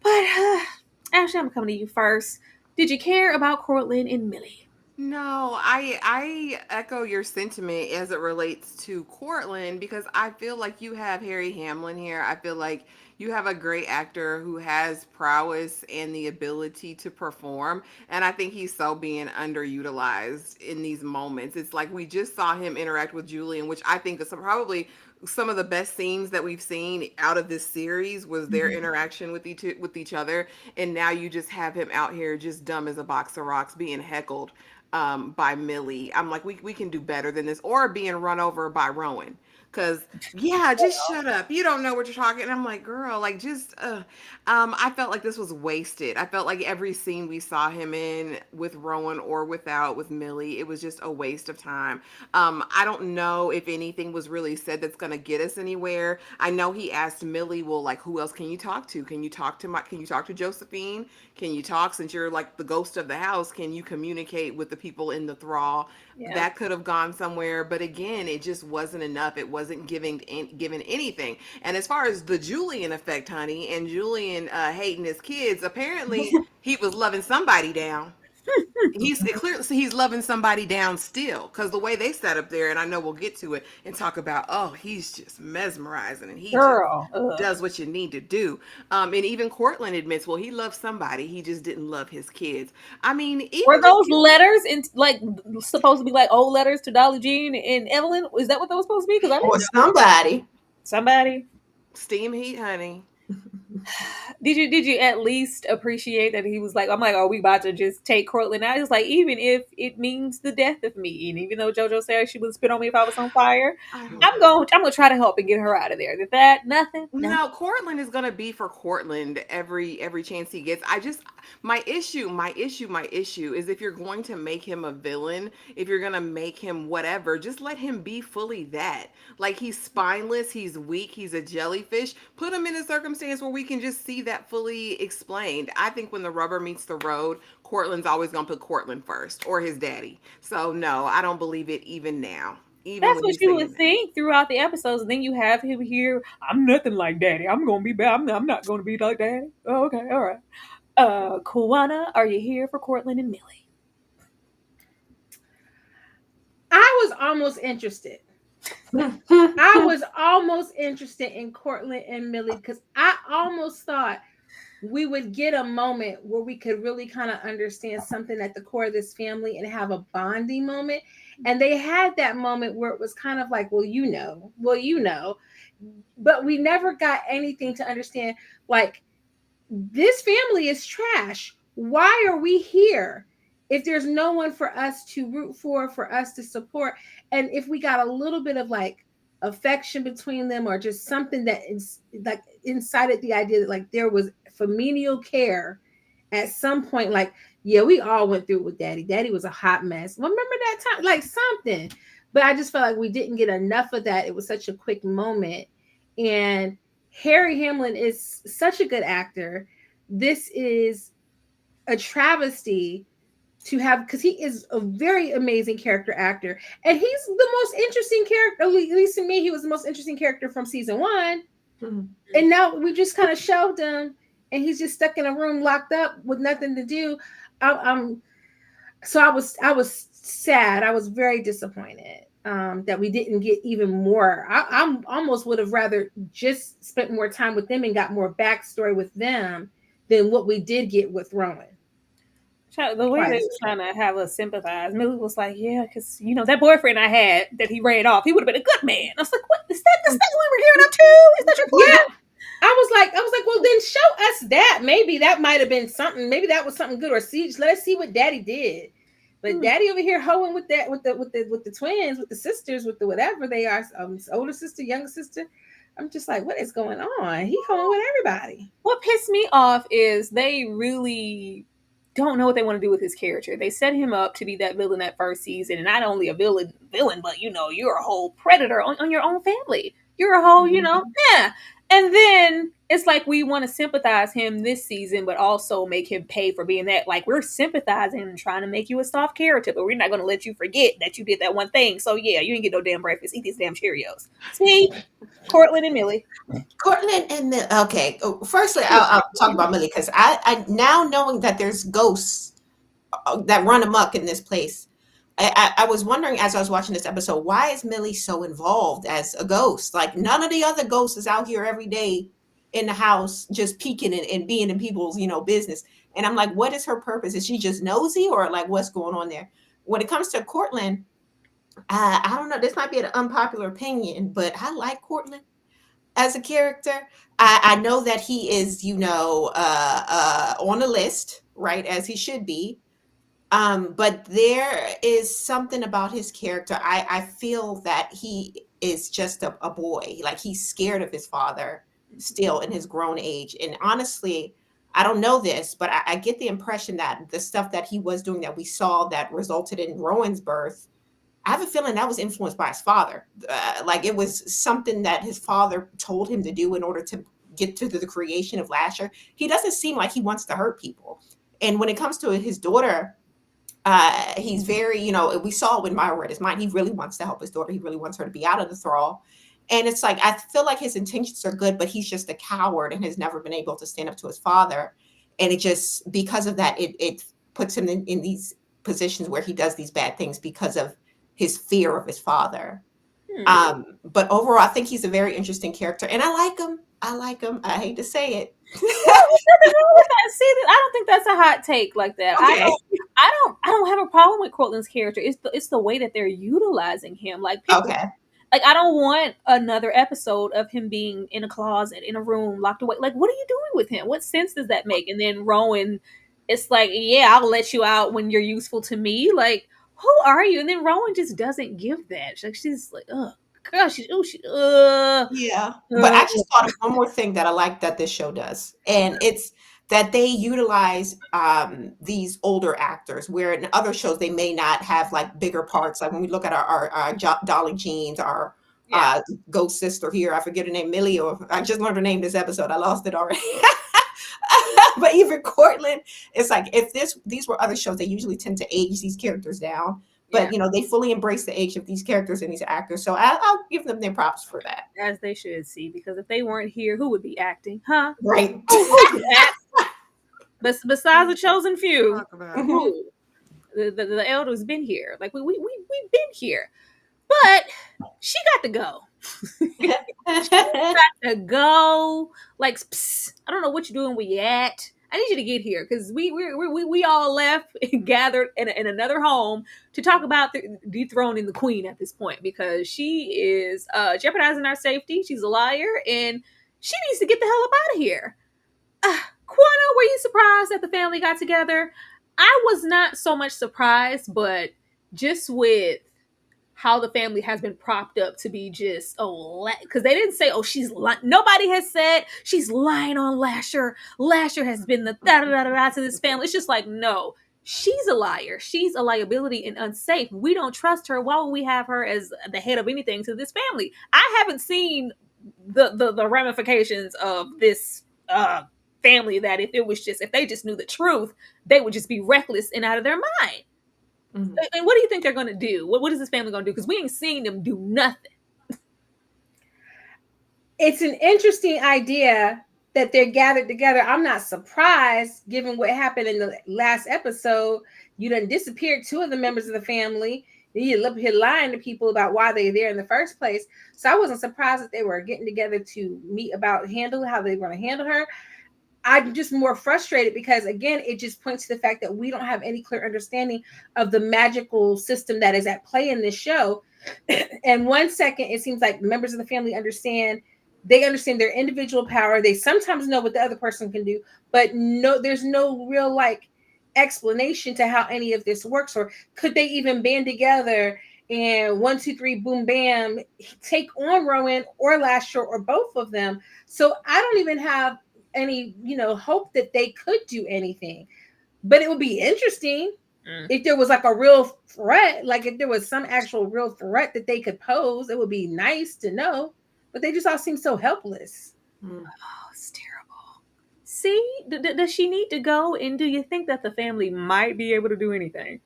But Ashley, I'm coming to you first. Did you care about Cortland and Millie? No, I echo your sentiment as it relates to Cortland because I feel like you have Harry Hamlin here. I feel like you have a great actor who has prowess and the ability to perform, and I think he's so being underutilized in these moments. It's like we just saw him interact with Julian, which I think is probably some of the best scenes that we've seen out of this series was their interaction with each other, and now you just have him out here just dumb as a box of rocks being heckled by Millie. I'm like, we can do better than this, or being run over by Rowan. Cause yeah, just shut up. You don't know what you're talking. And I'm like, girl, like just I felt like this was wasted. I felt like every scene we saw him in with Rowan or without with Millie, it was just a waste of time. I don't know if anything was really said that's gonna get us anywhere. I know he asked Millie, well, like who else can you talk to? Can you talk to Josephine? Can you talk since you're like the ghost of the house? Can you communicate with the people in the thrall? Yeah. That could have gone somewhere, but again, it just wasn't enough. It wasn't given anything. And as far as the Julian effect, honey, and Julian hating his kids, apparently he was loving somebody down. He's loving somebody down still because the way they sat up there, and I know we'll get to it and talk about, oh, he's just mesmerizing and he just Girl. does what you need to do. And even Cortland admits, well, he loves somebody, he just didn't love his kids. I mean, even Were those letters in like supposed to be like old letters to Dolly Jean and Evelyn? Is that what that was supposed to be? Because I Or didn't know. somebody. Somebody. steam heat, honey. Did you at least appreciate that he was like, I'm like, are we about to just take Cortland out? It's like, even if it means the death of me, and even though JoJo said she would spit on me if I was on fire, I don't I'm know. gonna try to help and get her out of there. Did that nothing? No, Cortland is gonna be for Cortland every chance he gets. I just my issue is if you're going to make him a villain, if you're gonna make him whatever, just let him be fully that. Like he's spineless, he's weak, he's a jellyfish. Put him in a circumstance where we can just see that fully explained. I think when the rubber meets the road, Cortland's always gonna put Cortland first or his daddy. So no, I don't believe it even now. Even That's when what he's you saying would that. think throughout the episodes, and then you have him here. I'm nothing like Daddy. I'm gonna be bad. I'm not gonna be like Daddy. Oh, okay, all right. Kuwana, are you here for Cortland and Millie? I was almost interested. I was almost interested in Cortland and Millie because I almost thought we would get a moment where we could really kind of understand something at the core of this family and have a bonding moment. And they had that moment where it was kind of like, well, but we never got anything to understand. Like, this family is trash. Why are we here? If there's no one for us to root for us to support, and if we got a little bit of like affection between them, or just something that is like incited the idea that like there was familial care at some point, like, yeah, we all went through it with Daddy. Daddy was a hot mess. Remember that time? Like something. But I just felt like we didn't get enough of that. It was such a quick moment. And Harry Hamlin is such a good actor. This is a travesty to have, because he is a very amazing character actor, and he's the most interesting character. At least to me, he was the most interesting character from season 1. Mhm. And now we just kind of shelved him, and he's just stuck in a room, locked up with nothing to do. So I was sad. I was very disappointed that we didn't get even more. I almost would have rather just spent more time with them and got more backstory with them than what we did get with Rowan. The way they were trying to have us sympathize, Millie was like, yeah, because, that boyfriend I had that he ran off, he would have been a good man. I was like, what? Is that what we were hearing up to? Is that your plan? Yeah. I was like, well, then show us that. Maybe that might have been something. Maybe that was something good. Or see, let us see what Daddy did. But Daddy over here hoeing with that, with the twins, with the sisters, with the whatever they are, older sister, younger sister. I'm just like, what is going on? He hoeing with everybody. What pissed me off is they really don't know what they want to do with his character. They set him up to be that villain that first season, and not only a villain, but you're a whole predator on your own family. You're a whole, yeah. And then it's like we want to sympathize him this season, but also make him pay for being that. Like, we're sympathizing and trying to make you a soft character, but we're not going to let you forget that you did that one thing. So yeah, you ain't get no damn breakfast. Eat these damn Cheerios. See, Cortland and Millie. Cortland and Millie. Okay, firstly, I'll talk about Millie because I now knowing that there's ghosts that run amok in this place. I was wondering as I was watching this episode, why is Millie so involved as a ghost? Like, none of the other ghosts is out here every day in the house just peeking and being in people's business. And I'm like, what is her purpose? Is she just nosy, or like what's going on there? When it comes to Cortland, I don't know. This might be an unpopular opinion, but I like Cortland as a character. I know that he is, on the list, right, as he should be. But there is something about his character. I feel that he is just a boy. Like, he's scared of his father still in his grown age. And honestly, I don't know this, but I get the impression that the stuff that he was doing that we saw that resulted in Rowan's birth, I have a feeling that was influenced by his father. Like, it was something that his father told him to do in order to get to the creation of Lasher. He doesn't seem like he wants to hurt people. And when it comes to his daughter, he's very, we saw when Myra read his mind, he really wants to help his daughter. He really wants her to be out of the thrall. And it's like, I feel like his intentions are good, but he's just a coward and has never been able to stand up to his father. And it just, because of that, it puts him in these positions where he does these bad things because of his fear of his father. But overall, I think he's a very interesting character, and I like him. I hate to say it. See, I don't think that's a hot take like that. Okay. I don't have a problem with Cortland's character. It's the way that they're utilizing him. Like, people, Okay. like, I don't want another episode of him being in a closet, in a room, locked away. Like, what are you doing with him? What sense does that make? And then Rowan, it's like, yeah, I'll let you out when you're useful to me. Like, who are you? And then Rowan just doesn't give that. She's like, oh gosh, Yeah. But I just thought of one more thing that I like that this show does. And it's that they utilize these older actors, where in other shows they may not have like bigger parts. Like when we look at our Dolly Jeans, our ghost sister here, I forget her name, Millie, or I just learned her name this episode. I lost it already. But even Cortland, it's like, if these were other shows, they usually tend to age these characters down. But they fully embrace the age of these characters and these actors. So I'll give them their props for that. As they should, see, because if they weren't here, who would be acting? Huh? Right. But besides the chosen few, Talk about it. the elders been here. Like, we've been here. But she got to go. Got to go. Like, psst, I don't know what you're doing, where you at. I need you to get here, because we all left and gathered in another home to talk about dethroning the queen at this point, because she is jeopardizing our safety. She's a liar, and she needs to get the hell up out of here. Quanah, were you surprised that the family got together? I was not so much surprised, but just with how the family has been propped up to be just, because they didn't say, she's lying. Nobody has said she's lying on Lasher. Lasher has been the da-da-da-da to this family. It's just like, no, she's a liar. She's a liability and unsafe. We don't trust her. Why would we have her as the head of anything to this family? I haven't seen the ramifications of this family, that if they just knew the truth, they would just be reckless and out of their mind. Mm-hmm. And what do you think they're going to do? What is this family going to do? Because we ain't seen them do nothing. It's an interesting idea that they're gathered together. I'm not surprised, given what happened in the last episode. You done disappeared two of the members of the family. You're up here lying to people about why they're there in the first place. So I wasn't surprised that they were getting together to meet about how they were going to handle her. I'm just more frustrated because, again, it just points to the fact that we don't have any clear understanding of the magical system that is at play in this show. And 1 second, it seems like members of the family understand they understand their individual power. They sometimes know what the other person can do, but no, there's no real like explanation to how any of this works, or could they even band together and 1, 2, 3, boom, bam, take on Rowan or Lasher or both of them? So I don't even have any, hope that they could do anything. But it would be interesting if there was like a real threat, like if there was some actual real threat that they could pose. It would be nice to know, but they just all seem so helpless. Oh, it's terrible. See, does she need to go? And do you think that the family might be able to do anything?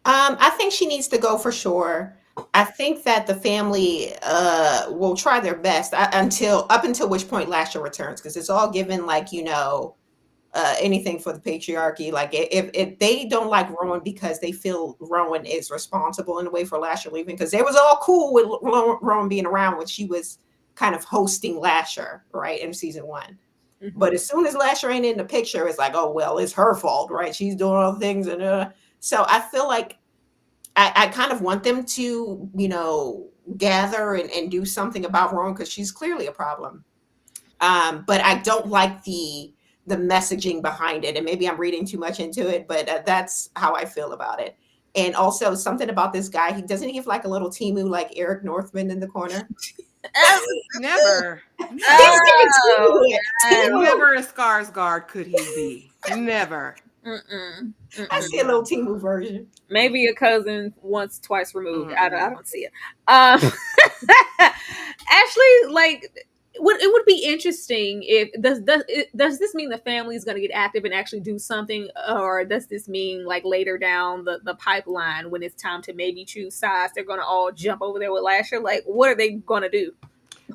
I think she needs to go for sure. I think that the family will try their best until which point Lasher returns, because it's all given like anything for the patriarchy. Like if they don't like Rowan because they feel Rowan is responsible in a way for Lasher leaving, because they was all cool with Rowan being around when she was kind of hosting Lasher, right, in season 1. Mm-hmm. But as soon as Lasher ain't in the picture, it's like, oh well, it's her fault, right? She's doing all the things, and so I feel like I kind of want them to, gather and do something about Rowan, because she's clearly a problem. But I don't like the messaging behind it, and maybe I'm reading too much into it, but that's how I feel about it. And also something about this guy, he doesn't he have like a little Timu like Eric Northman in the corner. Never. He's Oh, giving Timu. Never a Skarsgård could he be. Never. I see a little Timu version. Maybe a cousin once, twice removed. I don't see it. Actually, like, it would be interesting if does this mean the family is going to get active and actually do something, or does this mean like later down the pipeline when it's time to maybe choose sides, they're going to all jump over there with Lasher? Like, what are they going to do?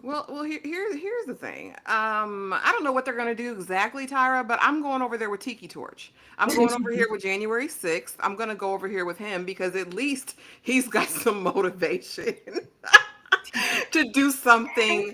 Well, here's the thing. I don't know what they're gonna do exactly, Tyra, but I'm going over there with Tiki Torch. I'm going over here with January 6th. I'm gonna go over here with him because at least he's got some motivation to do something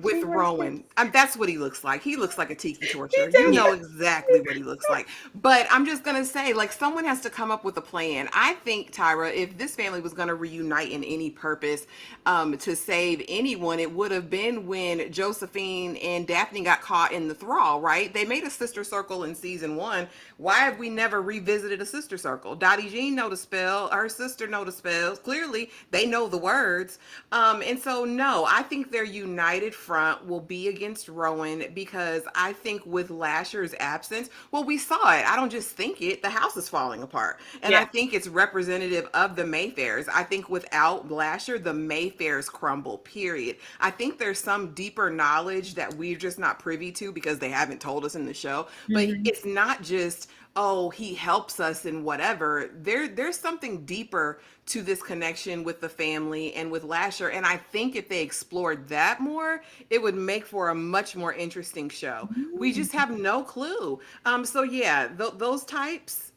with Rowan. That's what he looks like. He looks like a tiki torture. You know exactly what he looks like. But I'm just going to say, like, someone has to come up with a plan. I think, Tyra, if this family was going to reunite in any purpose to save anyone, it would have been when Josephine and Daphne got caught in the thrall, right? They made a sister circle in season 1. Why have we never revisited a sister circle? Dottie Jean know the spell. Her sister know the spells. Clearly, they know the words. And so, no, I think their united front will be against Rowan, because I think with Lasher's absence, well, we saw it. I don't just think it. The house is falling apart. And I think it's representative of the Mayfairs. I think without Lasher, the Mayfairs crumble, period. I think there's some deeper knowledge that we're just not privy to because they haven't told us in the show. But it's not just, oh, he helps us and whatever. There's something deeper to this connection with the family and with Lasher. And I think if they explored that more, it would make for a much more interesting show. We just have no clue. So yeah, those types,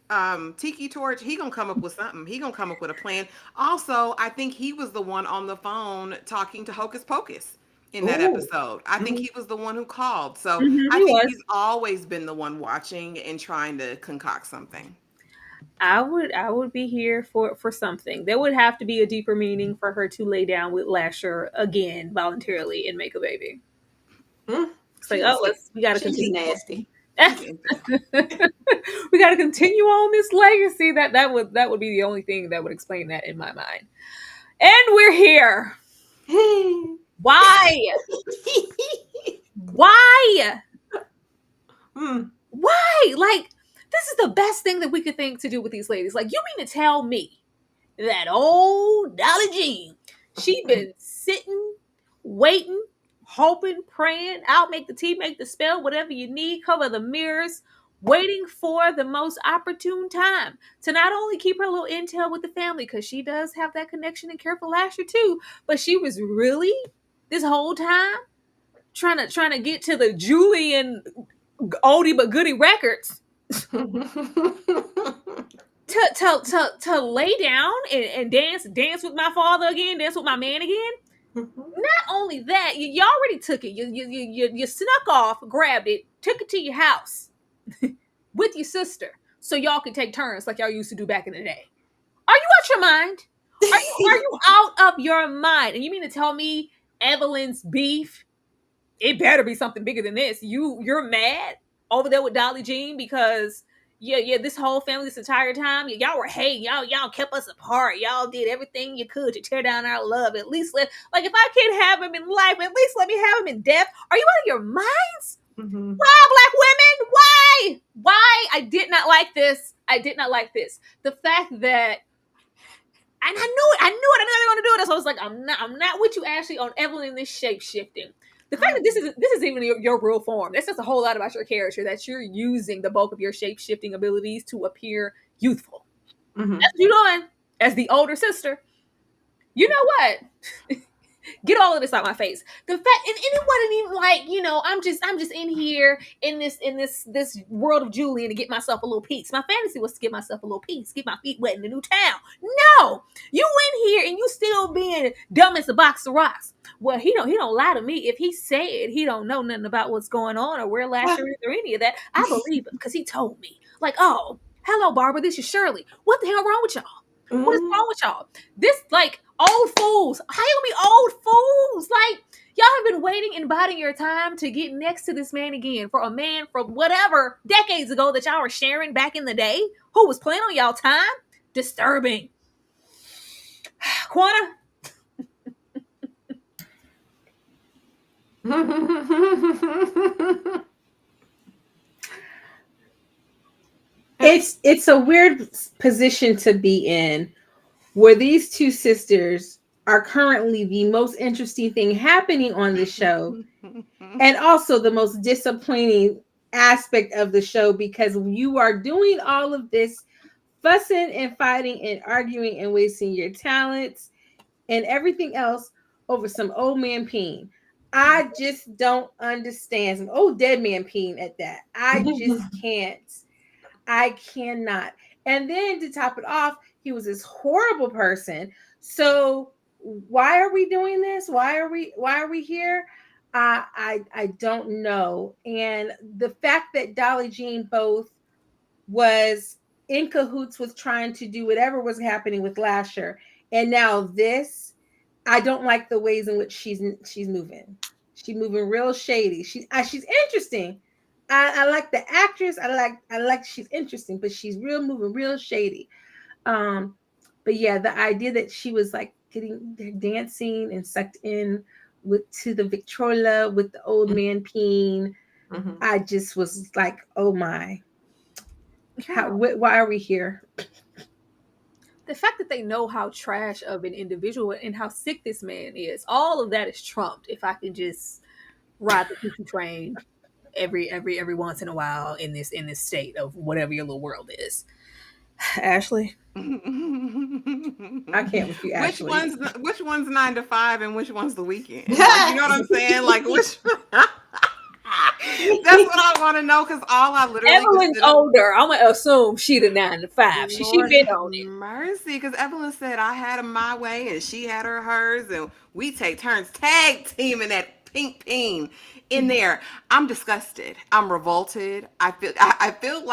Tiki Torch, he gonna come up with something. He gonna come up with a plan. Also, I think he was the one on the phone talking to Hocus Pocus in that episode. I think he was the one who called. So I think he's always been the one watching and trying to concoct something. I would be here for something. There would have to be a deeper meaning for her to lay down with Lasher again voluntarily and make a baby. It's like, we gotta continue. Nasty. We gotta continue on this legacy. That would be the only thing that would explain that in my mind. And we're here. Why? Why? Why? Like, this is the best thing that we could think to do with these ladies. Like, you mean to tell me that old Dolly Jean, she been sitting, waiting, hoping, praying, out, make the tea, make the spell, whatever you need, cover the mirrors, waiting for the most opportune time to not only keep her little intel with the family, because she does have that connection and care for Lasher too, but she was really, this whole time, trying to get to the Julian oldie but goodie records to lay down and dance with my father again, dance with my man again. Not only that, you already took it. You snuck off, grabbed it, took it to your house with your sister, so y'all could take turns like y'all used to do back in the day. Are you out your mind? Are you out of your mind? And you mean to tell me Evelyn's beef it better be something bigger than this. You're mad over there with Dolly Jean because yeah, this whole family this entire time, y'all were hating, y'all kept us apart, y'all did everything you could to tear down our love. At least like if I can't have him in life, at least let me have him in death. Are you out of your minds? Mm-hmm. Why, black women? Why? Why? I did not like this. I did not like this. The fact that, and I knew it. I knew they were going to do it. So I was like, I'm not with you, Ashley, on Evelyn in this shape shifting. The fact that this is even your real form. That says a whole lot about your character. That you're using the bulk of your shape shifting abilities to appear youthful. Mm-hmm. That's what you're doing as the older sister. You know what? Get all of this out my face. The fact, and it wasn't even like, I'm just in here in this world of Julian to get myself a little peace. My fantasy was to get myself a little peace, get my feet wet in the new town. No, you in here and you still being dumb as a box of rocks. Well, he don't lie to me. If he said he don't know nothing about what's going on or where Lasher is or any of that, I believe him because he told me. Like, oh, hello, Barbara, this is Shirley. What the hell wrong with y'all? What is wrong with y'all? This, like, old fools. How you gonna be old fools? Like, y'all have been waiting and biding your time to get next to this man again for a man from whatever decades ago that y'all were sharing back in the day who was playing on y'all time? Disturbing. Quana? It's a weird position to be in where these two sisters are currently the most interesting thing happening on the show and also the most disappointing aspect of the show because you are doing all of this fussing and fighting and arguing and wasting your talents and everything else over some old man peen. I just don't understand. Some old dead man peen at that. I just can't. I cannot. And then to top it off, he was this horrible person. So why are we doing this? Why are we here? I don't know. And the fact that Dolly Jean both was in cahoots with trying to do whatever was happening with Lasher, and now this, I don't like the ways in which she's moving. She's moving real shady. She's interesting. I like the actress. I like she's interesting, but she's moving real shady. But yeah, the idea that she was like getting dancing and sucked in to the Victrola with the old man peen. Mm-hmm. I just was like, oh my. Why are we here? The fact that they know how trash of an individual and how sick this man is, all of that is trumped. If I can just ride the cuckoo train every once in a while in this state of whatever your little world is. Ashley, I can't with you, Ashley. Which one's 9 to 5 and which one's the weekend? Like, you know what I'm saying? Like, which? That's what I want to know because all I literally Evelyn's older. I'm gonna assume she the 9 to 5. She been on it. Mercy, because Evelyn said I had him my way and she had hers, and we take turns tag teaming that pink peen in there. I'm disgusted. I'm revolted. I feel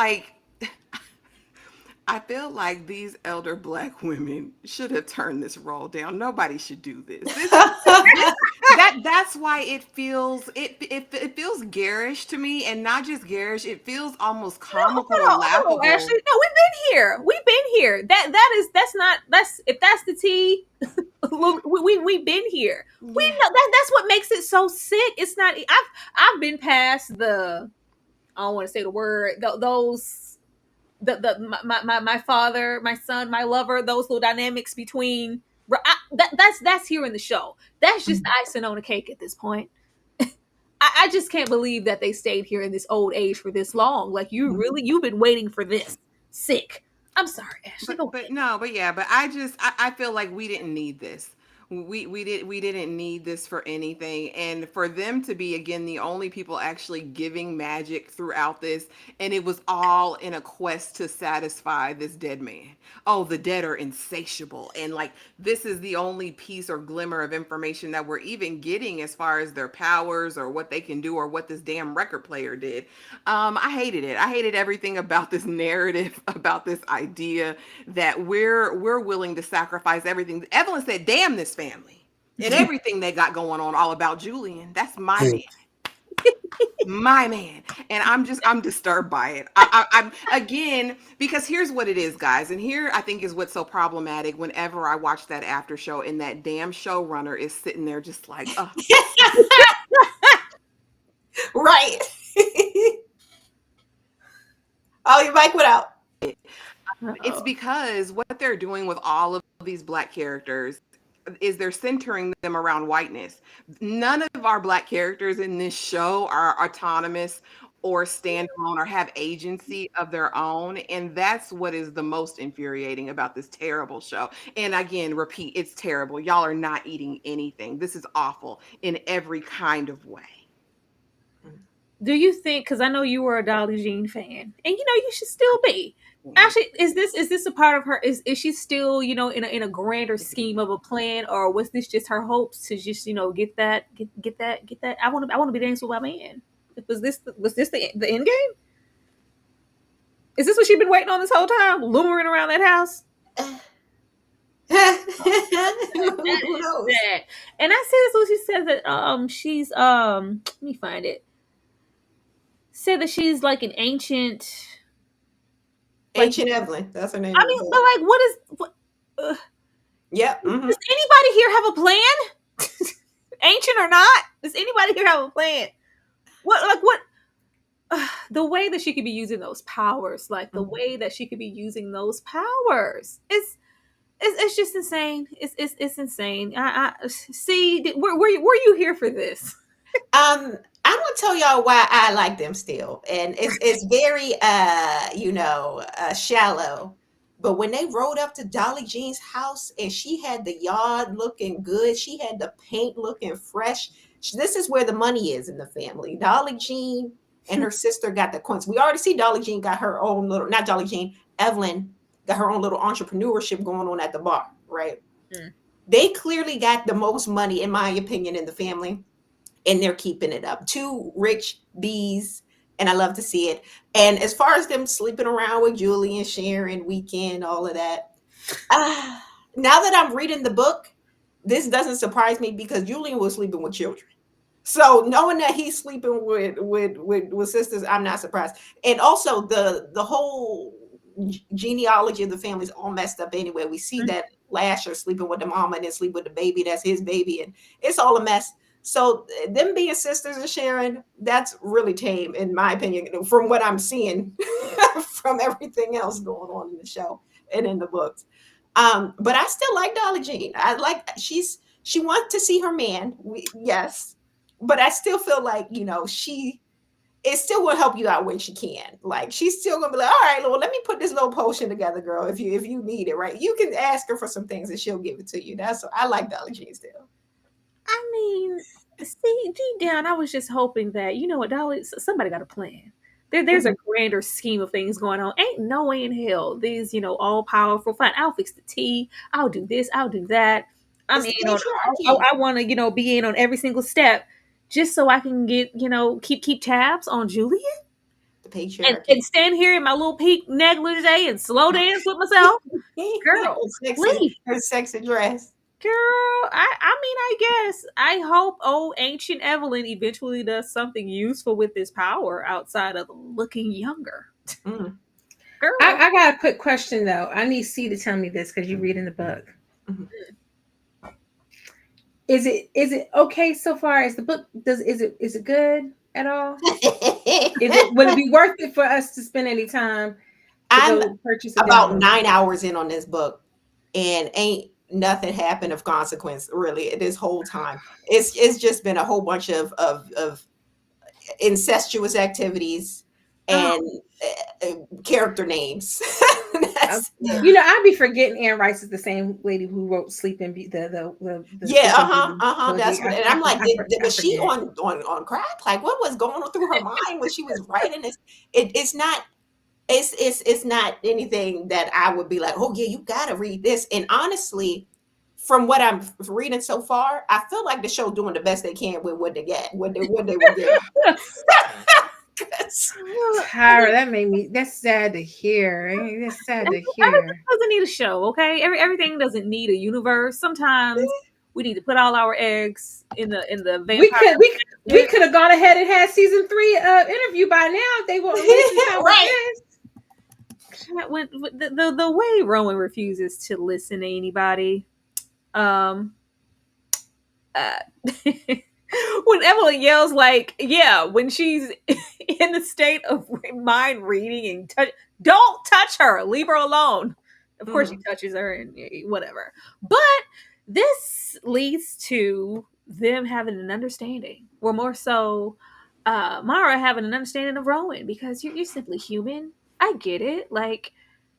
like these elder Black women should have turned this role down. Nobody should do this. That's why it feels garish to me, and not just garish. It feels almost comical and laughable. Ashley, no, we've been here. If that's the tea, we've been here. Yeah. We know that's what makes it so sick. It's not. I've been past the. I don't want to say the word. Those. My father, my son, my lover, those little dynamics between that's here in the show. That's just icing on the cake at this point. I just can't believe that they stayed here in this old age for this long. Like you've been waiting for this. Sick. I'm sorry, Ashley. But I feel like we didn't need this. We didn't need this for anything, and for them to be again the only people actually giving magic throughout this, and it was all in a quest to satisfy this dead man. Oh, the dead are insatiable, and like this is the only piece or glimmer of information that we're even getting as far as their powers or what they can do or what this damn record player did. I hated it. I hated everything about this narrative, about this idea that we're willing to sacrifice everything. Evelyn said, "Damn this family and everything they got going on, all about Julian. That's my man." My man. And I'm disturbed by it. I'm again, because here's what it is, guys, and here I think is what's so problematic. Whenever I watch that after show and that damn showrunner is sitting there just like, Right. Oh, your mic went out. it's because what they're doing with all of these black characters is they're centering them around whiteness. None of our black characters in this show are autonomous or standalone or have agency of their own. And that's what is the most infuriating about this terrible show. And again, repeat, it's terrible. Y'all are not eating anything. This is awful in every kind of way. Do you think, because I know you were a Dolly Jean fan, and you should still be. Actually, is this a part of her? Is she still in a grander scheme of a plan, or was this just her hopes to just get that? I want to be dancing with my man. Was this the end game? Is this what she's been waiting on this whole time, lumbering around that house? Who knows? That. And I see this when she said that she's let me find it. Said that she's like an ancient. Ancient Evelyn. That's her name. I mean, but like, what? Yep. Does anybody here have a plan? Ancient or not? Does anybody here have a plan? What? The way that she could be using those powers, like the way that she could be using those powers, it's just insane. It's insane. I see. Were you here for this? I'm gonna tell y'all why I like them still, and it's very shallow. But when they rode up to Dolly Jean's house and she had the yard looking good, she had the paint looking fresh. This is where the money is in the family. Dolly Jean and her sister got the coins. We already see Dolly Jean got her own little, not Dolly Jean, Evelyn got her own little entrepreneurship going on at the bar, right? They clearly got the most money, in my opinion, in the family. And they're keeping it up. Two rich bees, and I love to see it. And as far as them sleeping around with Julie and Sharon, Weekend, all of that, now that I'm reading the book, this doesn't surprise me because Julian was sleeping with children. So knowing that he's sleeping with sisters, I'm not surprised. And also the whole genealogy of the family is all messed up anyway. We see that Lasher sleeping with the mama and then sleep with the baby. That's his baby, and it's all a mess. So them being sisters and Sharon, that's really tame, in my opinion, from what I'm seeing from everything else going on in the show and in the books. But I still like Dolly Jean. She wants to see her man. Yes. But I still feel like, it still will help you out when she can. Like, she's still gonna be like, all right, well, let me put this little potion together, girl. If you need it, right? You can ask her for some things and she'll give it to you. I like Dolly Jean still. I mean, see, deep down, I was just hoping that, Dolly, somebody got a plan. There's a grander scheme of things going on. Ain't no way in hell these, all powerful, fine, I'll fix the tea. I'll do this. I'll do that. I want to, be in on every single step just so I can get, keep tabs on Julian. The patriarchy. And stand here in my little pink negligee and slow dance with myself. Girl, her sexy dress. Girl, I guess I hope old ancient Evelyn eventually does something useful with this power outside of looking younger. Girl, I got a quick question though. I need C to tell me this because you read in the book. Is it okay so far as the book does? Is it good at all? Would it be worth it for us to spend any time? I'm about 9 hours in on this book, and ain't nothing happened of consequence really this whole time. It's just been a whole bunch of incestuous activities and character names. I'd be forgetting Anne Rice is the same lady who wrote Sleeping Beauty. That's what, and I'm like, was she on crack? Like, what was going on through her mind when she was writing this? It's not anything that I would be like, oh yeah, you gotta read this. And honestly, from what I'm reading so far, I feel like the show doing the best they can with what they get, what they were getting. Tyra, that's sad to hear. That's sad to hear. Everything doesn't need a show, okay? Everything doesn't need a universe. Sometimes We need to put all our eggs in the We vampire. we could have gone ahead and had season 3 interview by now if they were wasting time with Right. this. When the way Rowan refuses to listen to anybody, um, uh, when Evelyn yells like, yeah, when she's in the state of mind reading and don't touch her, leave her alone. Of course, she touches her and whatever. But this leads to them having an understanding, or more so, Mara having an understanding of Rowan, because you're simply human. I get it. Like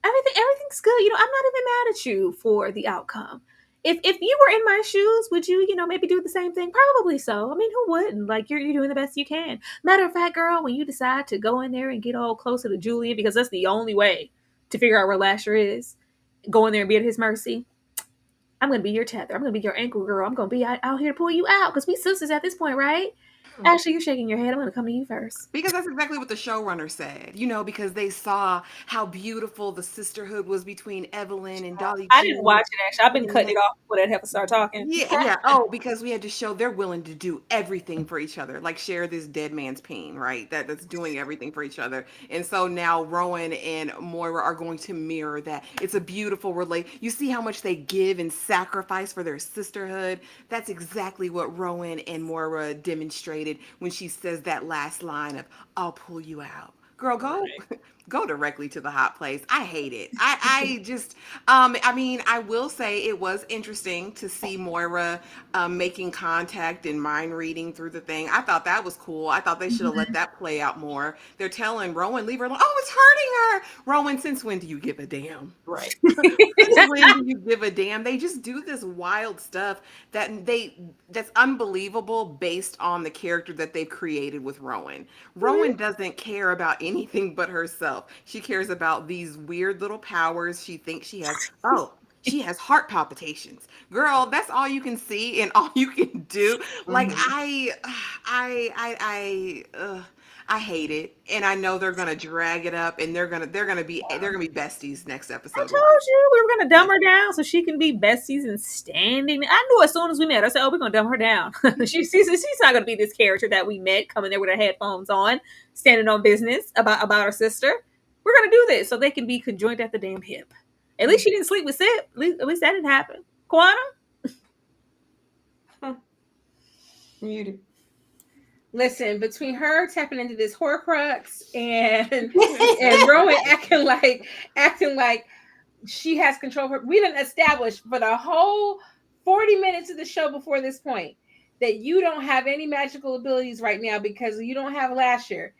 everything's good. I'm not even mad at you for the outcome. If you were in my shoes, would you, maybe do the same thing? Probably so. I mean, who wouldn't? Like, you're doing the best you can. Matter of fact, girl, when you decide to go in there and get all closer to Julian, because that's the only way to figure out where Lasher is, go in there and be at his mercy. I'm gonna be your tether. I'm gonna be your ankle girl. I'm gonna be out here to pull you out, because we sisters at this point, right? Ashley, you're shaking your head. I'm gonna come to you first. Because that's exactly what the showrunner said, because they saw how beautiful the sisterhood was between Evelyn and Dolly I didn't Jean. watch it, actually. I've been cutting it off before that heifer start talking. Yeah. Oh, because we had to show they're willing to do everything for each other, like share this dead man's pain, right? That's doing everything for each other. And so now Rowan and Moira are going to mirror that. It's a beautiful relate. You see how much they give and sacrifice for their sisterhood. That's exactly what Rowan and Moira demonstrated when she says that last line of "I'll pull you out." Girl, go directly to the hot place. I hate it. I just I mean, I will say it was interesting to see Moira making contact and mind reading through the thing. I thought that was cool. I thought they should have let that play out more. They're telling Rowan, leave her alone. Oh, it's hurting her. Rowan, since when do you give a damn? Right. Since when do you give a damn? They just do this wild stuff that's unbelievable based on the character that they've created with Rowan. Rowan doesn't care about anything but herself. She cares about these weird little powers she thinks she has. Oh, she has heart palpitations. Girl, that's all you can see and all you can do. Like I hate it, and I know they're gonna drag it up, and they're gonna be besties next I episode. told you we were gonna dumb her down so she can be besties and standing. I knew as soon as we met. I said, "Oh, we're gonna dumb her down." She's not gonna be this character that we met coming there with her headphones on, standing on business about her sister. We're gonna do this so they can be conjoined at the damn hip. At least she didn't sleep with Sip. At least that didn't happen. Quantum. Muted. Listen, between her tapping into this Horcrux and Rowan acting like she has control of her. We didn't establish for the whole 40 minutes of the show before this point that you don't have any magical abilities right now because you don't have Lasher.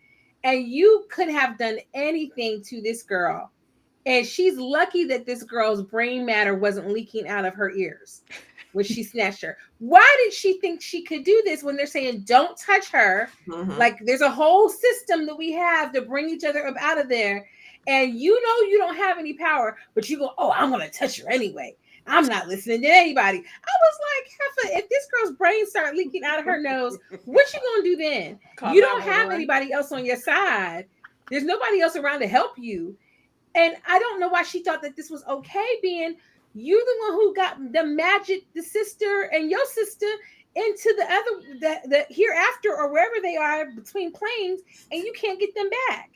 And you could have done anything to this girl. And she's lucky that this girl's brain matter wasn't leaking out of her ears when she snatched her. Why did she think she could do this when they're saying don't touch her? Like there's a whole system that we have to bring each other up out of there. And you don't have any power, but you go, oh, I'm going to touch her anyway. I'm not listening to anybody. I was like, Heifer, if this girl's brain start leaking out of her nose, what you going to do then? You don't have anybody else on your side. There's nobody else around to help you. And I don't know why she thought that this was okay, being you're the one who got the magic, the sister and your sister into the other, the hereafter or wherever they are between planes, and you can't get them back.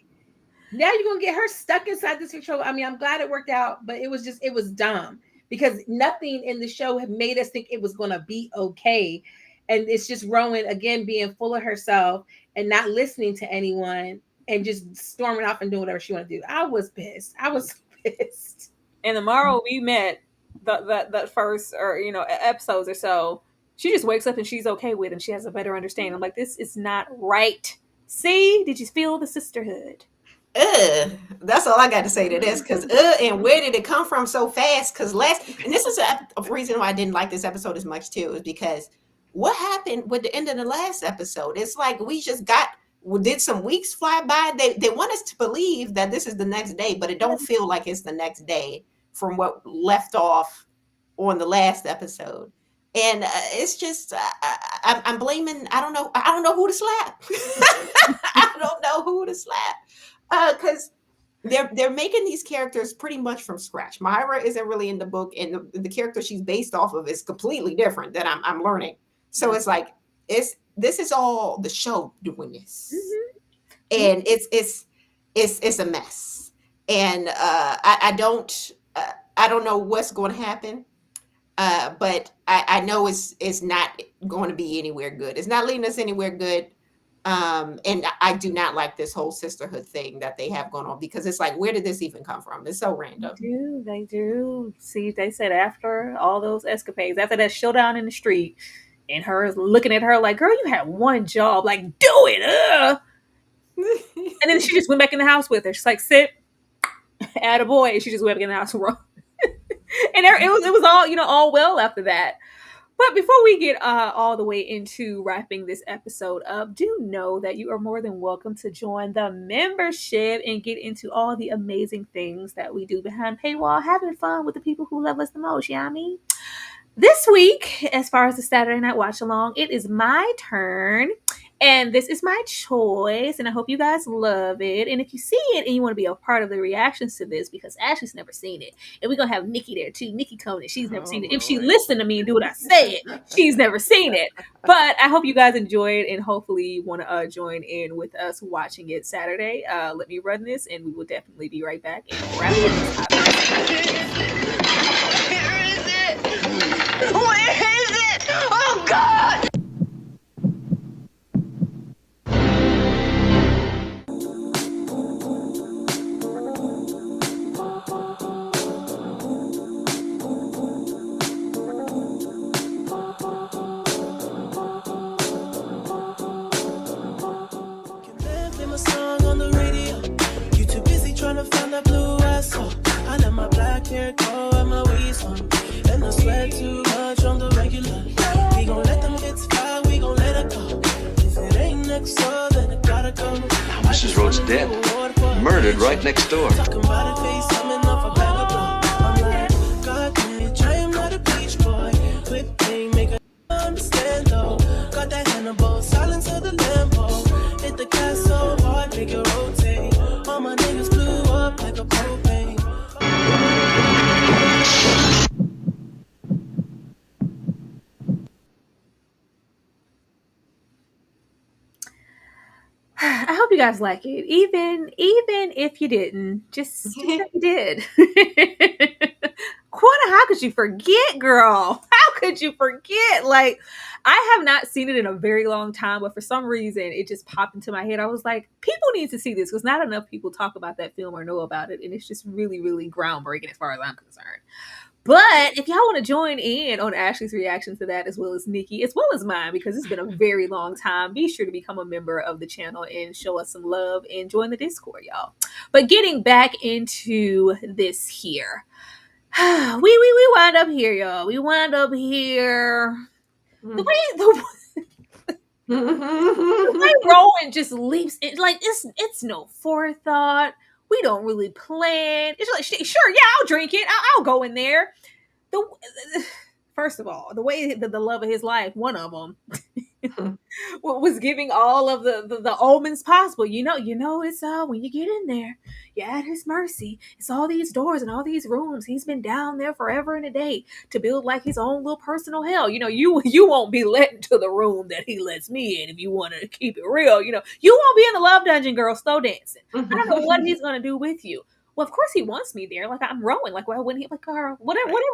Now you're going to get her stuck inside this control. I mean, I'm glad it worked out, but it was dumb because nothing in the show had made us think it was going to be okay. And it's just Rowan, again, being full of herself and not listening to anyone and just storming off and doing whatever she wanted to do. I was pissed. And the morrow we met, the first episodes or so, she just wakes up and she's okay with it and she has a better understanding. I'm like, this is not right. See, did you feel the sisterhood? That's all I got to say to this. Because and where did it come from so fast? Because and this is a reason why I didn't like this episode as much too, is because what happened with the end of the last episode? It's like we did some weeks fly by. They want us to believe that this is the next day, but it don't feel like it's the next day from what left off on the last episode. And it's just I'm blaming. I don't know who to slap. I don't know who to slap. Because they're making these characters pretty much from scratch. Myra isn't really in the book, and the character she's based off of is completely different that I'm learning. So it's like this is all the show doing this, and it's a mess. And I don't know what's going to happen. But I know it's not going to be anywhere good. It's not leading us anywhere good. And I do not like this whole sisterhood thing that they have going on, because it's like, where did this even come from? It's so random. They do. See, they said after all those escapades, after that showdown in the street, and her looking at her like, girl, you had one job, like, do it. And then she just went back in the house with her. She's like, sit, attaboy. And she just went back in the house and and it was all, all well after that. But before we get all the way into wrapping this episode up, do know that you are more than welcome to join the membership and get into all the amazing things that we do behind paywall, having fun with the people who love us the most, Yami. This week, as far as the Saturday Night Watch Along, it is my turn. And this is my choice, and I hope you guys love it. And if you see it and you want to be a part of the reactions to this, because Ashley's never seen it, and we're going to have Nikki there too. Nikki coming in. She's never seen it. If she listened to me and do what I said, she's never seen it. But I hope you guys enjoy it, and hopefully want to join in with us watching it Saturday. Let me run this, and we will definitely be right back and wrap this up. Where is it? Where is it? Oh, God! Find that blue asshole. I let my black hair go and my weeds on. And I sweat too much on the regular. We gon' let them hits fly, we gon' let it go. If it ain't next door, then it gotta go. Mrs. Rhodes dead. Murdered right next door. Talking about a face coming off a bag of blow. I'm like, God, bitch, I am not a beach boy. Whip thing, make it understand though. Got that Hannibal, silence of the Lambo. Hit the gas so hard, make it rotate. All my niggas blew up like a propane. I hope you guys like it. Even if you didn't, just you did. Quanta, how could you forget, girl? How could you forget? Like, I have not seen it in a very long time, but for some reason it just popped into my head. I was like, people need to see this, because not enough people talk about that film or know about it, and it's just really, really groundbreaking as far as I'm concerned. But if y'all want to join in on Ashley's reaction to that, as well as Nikki, as well as mine, because it's been a very long time, be sure to become a member of the channel and show us some love and join the Discord, y'all. But getting back into this here, we wind up here, y'all. We wind up here. The way Rowan just leaps in, like, it's no forethought. We don't really plan. It's like, sure, yeah, I'll drink it. I'll go in there. First of all, the way the love of his life, one of them, was giving all of the omens possible. You know, it's when you get in there, you're at his mercy. It's all these doors and all these rooms. He's been down there forever and a day to build like his own little personal hell. You know, you won't be let into the room that he lets me in if you want to keep it real. You know, you won't be in the love dungeon, girl. Slow dancing. I don't know what he's gonna do with you. Well, of course he wants me there. Like, I'm Rowan. Like, well, when he like her, whatever. What do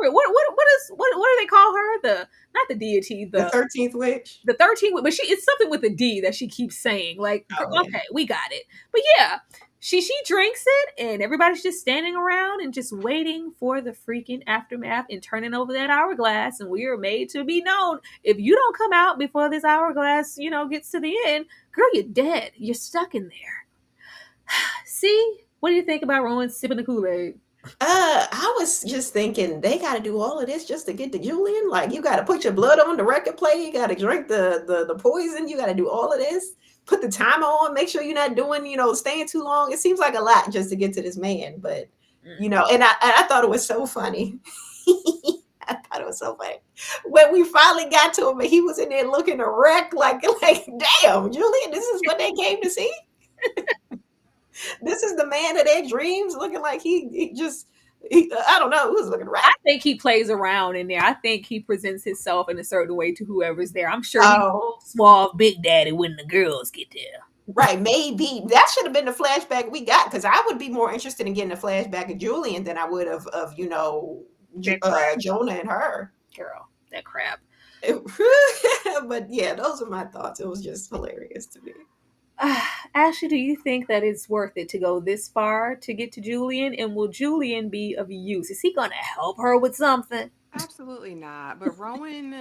they call her? Not the deity, the 13th witch. The 13th, but it's something with a D that she keeps saying. Like, okay, we got it. But yeah, she drinks it, and everybody's just standing around and just waiting for the freaking aftermath and turning over that hourglass. And we are made to be known. If you don't come out before this hourglass, gets to the end, girl, you're dead. You're stuck in there. See? What do you think about Rowan sipping the Kool-Aid? I was just thinking they got to do all of this just to get to Julian. Like, you got to put your blood on the record player. You got to drink the poison. You got to do all of this. Put the timer on. Make sure you're not doing, staying too long. It seems like a lot just to get to this man. But, and I thought it was so funny. I thought it was so funny. When we finally got to him and he was in there looking a wreck, like damn, Julian, this is what they came to see? This is the man of their dreams, looking like he just, I don't know, who's looking I right. think he plays around in there. I think he presents himself in a certain way to whoever's there. I'm sure he's Oh, suave big daddy when the girls get there. right, maybe that should have been the flashback we got, because I would be more interested in getting a flashback of Julian than I would of Jonah and her. Girl, that crap. But yeah, those are my thoughts. It was just hilarious to me. Ashley, do you think that it's worth it to go this far to get to Julian? And will Julian be of use? Is he going to help her with something? Absolutely not. But Rowan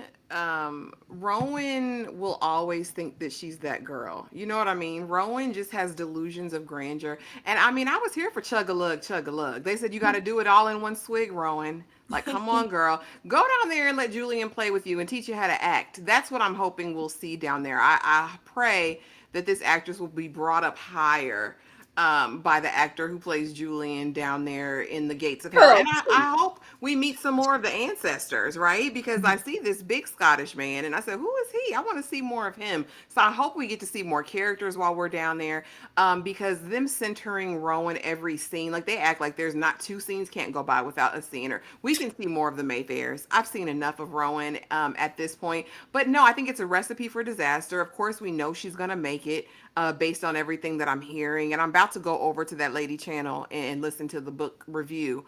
will always think that she's that girl. You know what I mean? Rowan just has delusions of grandeur. And I mean, I was here for chug a lug. They said you got to do it all in one swig, Rowan. Like, come on, girl. Go down there and let Julian play with you and teach you how to act. That's what I'm hoping we'll see down there. I pray that this actress will be brought up higher by the actor who plays Julian down there in the gates of hell. Girl, And I hope we meet some more of the ancestors, right? Because I see this big Scottish man and I said, who is he? I want to see more of him. So I hope we get to see more characters while we're down there, because them centering Rowan every scene, like they act like there's not two scenes can't go by without a scene. Or we can see more of the Mayfairs. I've seen enough of Rowan at this point. But no, I think it's a recipe for disaster. Of course, we know she's going to make it. Based on everything that I'm hearing. And I'm about to go over to that lady channel and listen to the book review,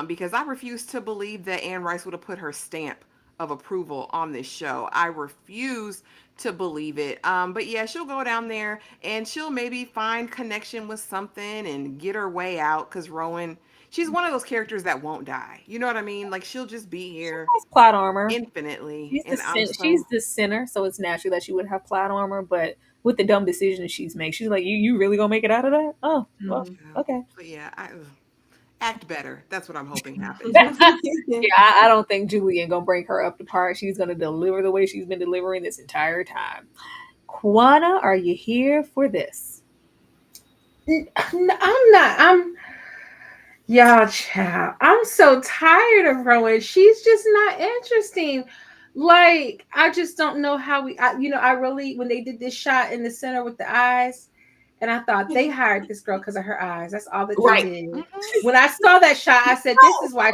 because I refuse to believe that Anne Rice would have put her stamp of approval on this show. I refuse to believe it. But yeah, she'll go down there and she'll maybe find connection with something and get her way out, because Rowan, she's one of those characters that won't die. You know what I mean? Like she'll just be here has plot armor. infinitely. She's the, And I'm she's the sinner, so it's natural that she would have plot armor. But with the dumb decisions she's made, she's like, you really gonna make it out of that? Oh, well, okay. But yeah, act better. That's what I'm hoping happens. Yeah, I don't think Julian gonna bring her up to par. She's gonna deliver the way she's been delivering this entire time. Quana, are you here for this? I'm not. Y'all, child. I'm so tired of Rowan. She's just not interesting. Like, I just don't know how I really, when they did this shot in the center with the eyes, and I thought they hired this girl because of her eyes. That's all that Right. they did. When I saw that shot, I said, "This is why."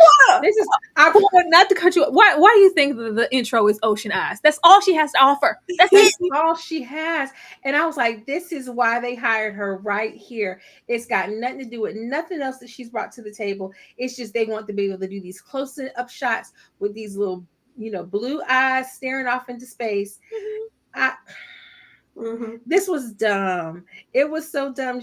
Not to cut you. Why do you think the intro is Ocean Eyes? That's all she has to offer. That's it. All she has. And I was like, this is why they hired her right here. It's got nothing to do with nothing else that she's brought to the table. It's just they want to be able to do these close-up shots with these little, blue eyes staring off into space. This was dumb. It was so dumb.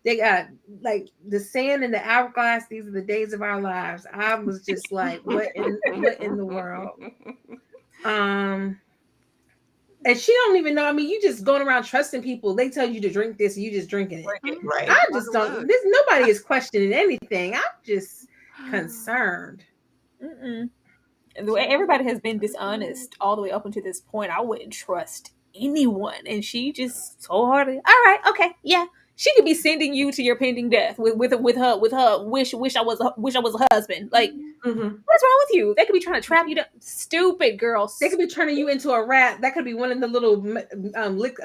They got like the sand and the hourglass. These are the days of our lives. I was just like, what in the world? And she don't even know. I mean, you just going around trusting people. They tell you to drink this, and you just drinking it. Right. I just don't. Nobody is questioning anything. I'm just concerned. The way everybody has been dishonest all the way up until this point, I wouldn't trust anyone. And she just so hard. All right, okay, yeah. She could be sending you to your pending death with her wish I was a husband. Like, what's wrong with you? They could be trying to trap you down. Stupid girls. They could be turning you into a rat. That could be one of the little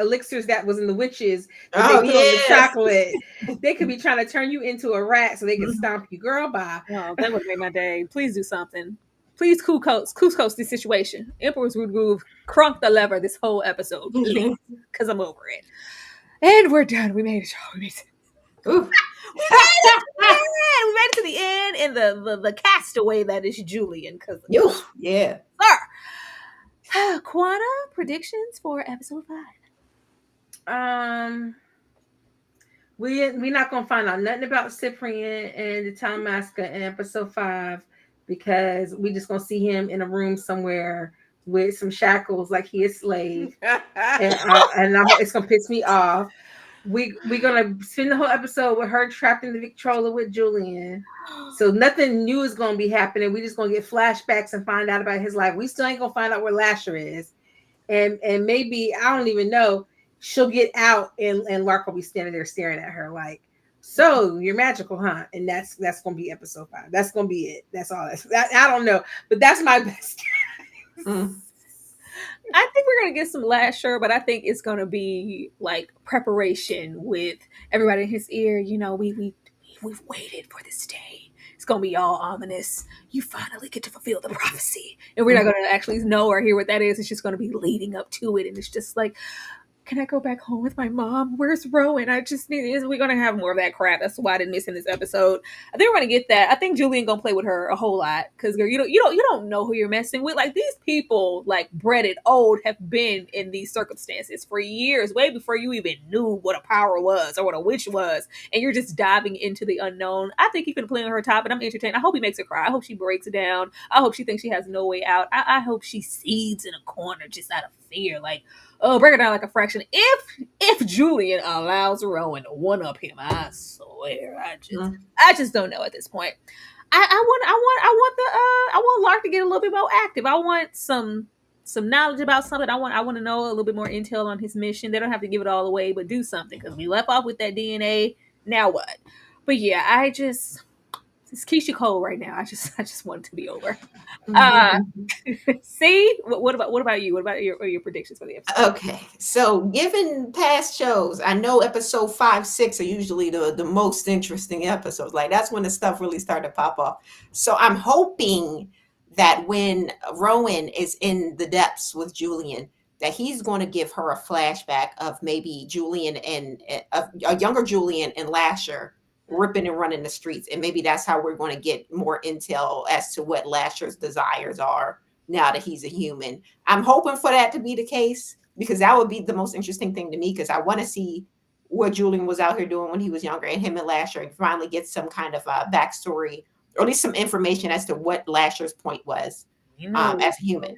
elixirs that was in the witches that they put on the chocolate. They could be trying to turn you into a rat so they can stomp you. Girl, bye. Oh, that would make my day. Please do something. Please Cusco's this situation. Emperor's Root Groove crunk the lever this whole episode, because I'm over it. And we're done. We made it. We made it. We made it to the end, and the castaway that is Julian. Yeah. Sir. Quana, predictions for episode 5. We're not gonna find out nothing about Ciprien and the Town Masker in episode 5, because we just gonna see him in a room somewhere with some shackles like he is slave, and it's gonna piss me off. We're gonna spend the whole episode with her trapped in the Victrola with Julian, so nothing new is gonna be happening. We just gonna get flashbacks and find out about his life. We still ain't gonna find out where Lasher is, and maybe, I don't even know, she'll get out and Lark will be standing there staring at her like, so you're magical, huh? And that's gonna be episode 5. That's gonna be it. That's all. I don't know, but that's my best. I think we're gonna get some Lasher, but I think it's gonna be like preparation with everybody in his ear. You know, we've waited for this day. It's gonna be all ominous. You finally get to fulfill the prophecy, and we're not gonna actually know or hear what that is. It's just gonna be leading up to it, and it's just like, can I go back home with my mom? Where's Rowan? I just need. We're gonna have more of that crap. That's why I didn't miss in this episode. I think we're gonna get that. I think Julian gonna play with her a whole lot because you don't know who you're messing with. Like these people, like breaded old, have been in these circumstances for years, way before you even knew what a power was or what a witch was, and you're just diving into the unknown. I think he's gonna play on her top, and I'm entertained. I hope he makes her cry. I hope she breaks down. I hope she thinks she has no way out. I hope she seeds in a corner just out of fear, like. Oh, break it down like a fraction. If Julian allows Rowan to one up him, I swear, I just don't know at this point. I want Lark to get a little bit more active. I want some knowledge about something. I want to know a little bit more intel on his mission. They don't have to give it all away, but do something because we left off with that DNA. Now what? But yeah, it's Keisha Cole right now. I just want it to be over. See, what about you? What about your predictions for the episode? Okay, so given past shows, I know episode 5, 6 are usually the most interesting episodes. Like that's when the stuff really started to pop off. So I'm hoping that when Rowan is in the depths with Julian, that he's going to give her a flashback of maybe Julian and a younger Julian and Lasher ripping and running the streets, and maybe that's how we're going to get more intel as to what Lasher's desires are now that he's a human. I'm hoping for that to be the case because that would be the most interesting thing to me because I want to see what Julian was out here doing when he was younger and him and Lasher and finally get some kind of backstory or at least some information as to what Lasher's point was as a human.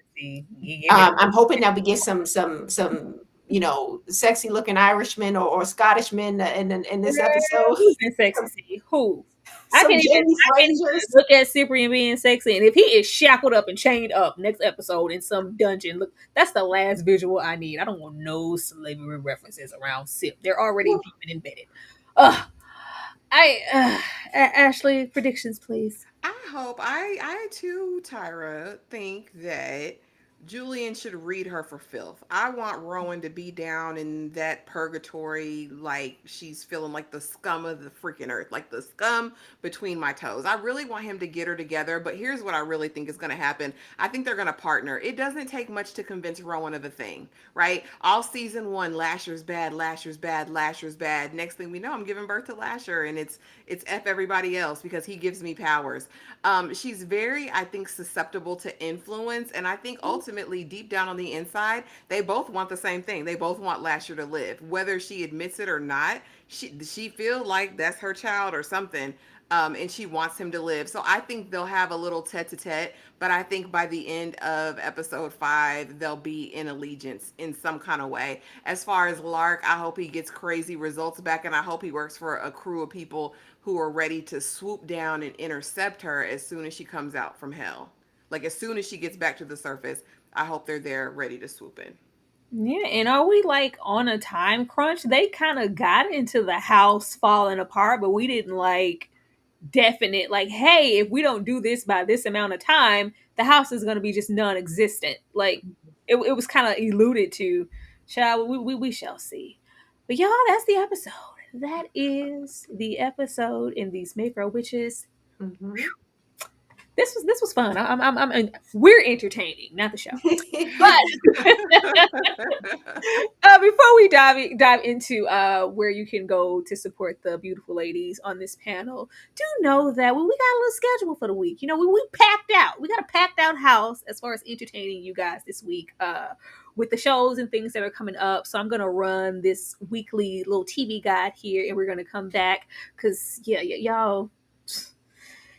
I'm hoping that we get some sexy looking Irishman or Scottishman in this episode. Who's been sexy? Who? I can't even look at Ciprien being sexy, and if he is shackled up and chained up next episode in some dungeon, look, that's the last visual I need. I don't want no slavery references around Cip. They're already deep and embedded. Ashley, predictions, please. I too, Tyra, think that Julian should read her for filth. I want Rowan to be down in that purgatory like she's feeling like the scum of the freaking earth, like the scum between my toes. I really want him to get her together, but here's what I really think is going to happen. I think they're going to partner. It doesn't take much to convince Rowan of a thing, right? All season 1, Lasher's bad, Lasher's bad, Lasher's bad. Next thing we know, I'm giving birth to Lasher, and it's F everybody else because he gives me powers. She's very, I think, susceptible to influence, and I think ultimately deep down on the inside, they both want the same thing. They both want Lasher to live, whether she admits it or not. She feel like that's her child or something, and she wants him to live. So I think they'll have a little tete-a-tete, but I think by the end of episode 5, they'll be in allegiance in some kind of way. As far as Lark, I hope he gets crazy results back, and I hope he works for a crew of people who are ready to swoop down and intercept her as soon as she comes out from hell. Like as soon as she gets back to the surface, I hope they're there ready to swoop in. Yeah, and are we like on a time crunch? They kind of got into the house falling apart, but we didn't like definite like, hey, if we don't do this by this amount of time, the house is going to be just non-existent. Like it was kind of alluded to. We shall see. But y'all, that's the episode. That is the episode in these Mayfair Witches. Mm-hmm. This was fun. We're entertaining, not the show. But before we dive into where you can go to support the beautiful ladies on this panel, do know that we got a little schedule for the week. You know, we packed out. We got a packed out house as far as entertaining you guys this week with the shows and things that are coming up. So I'm gonna run this weekly little TV guide here, and we're gonna come back because y'all.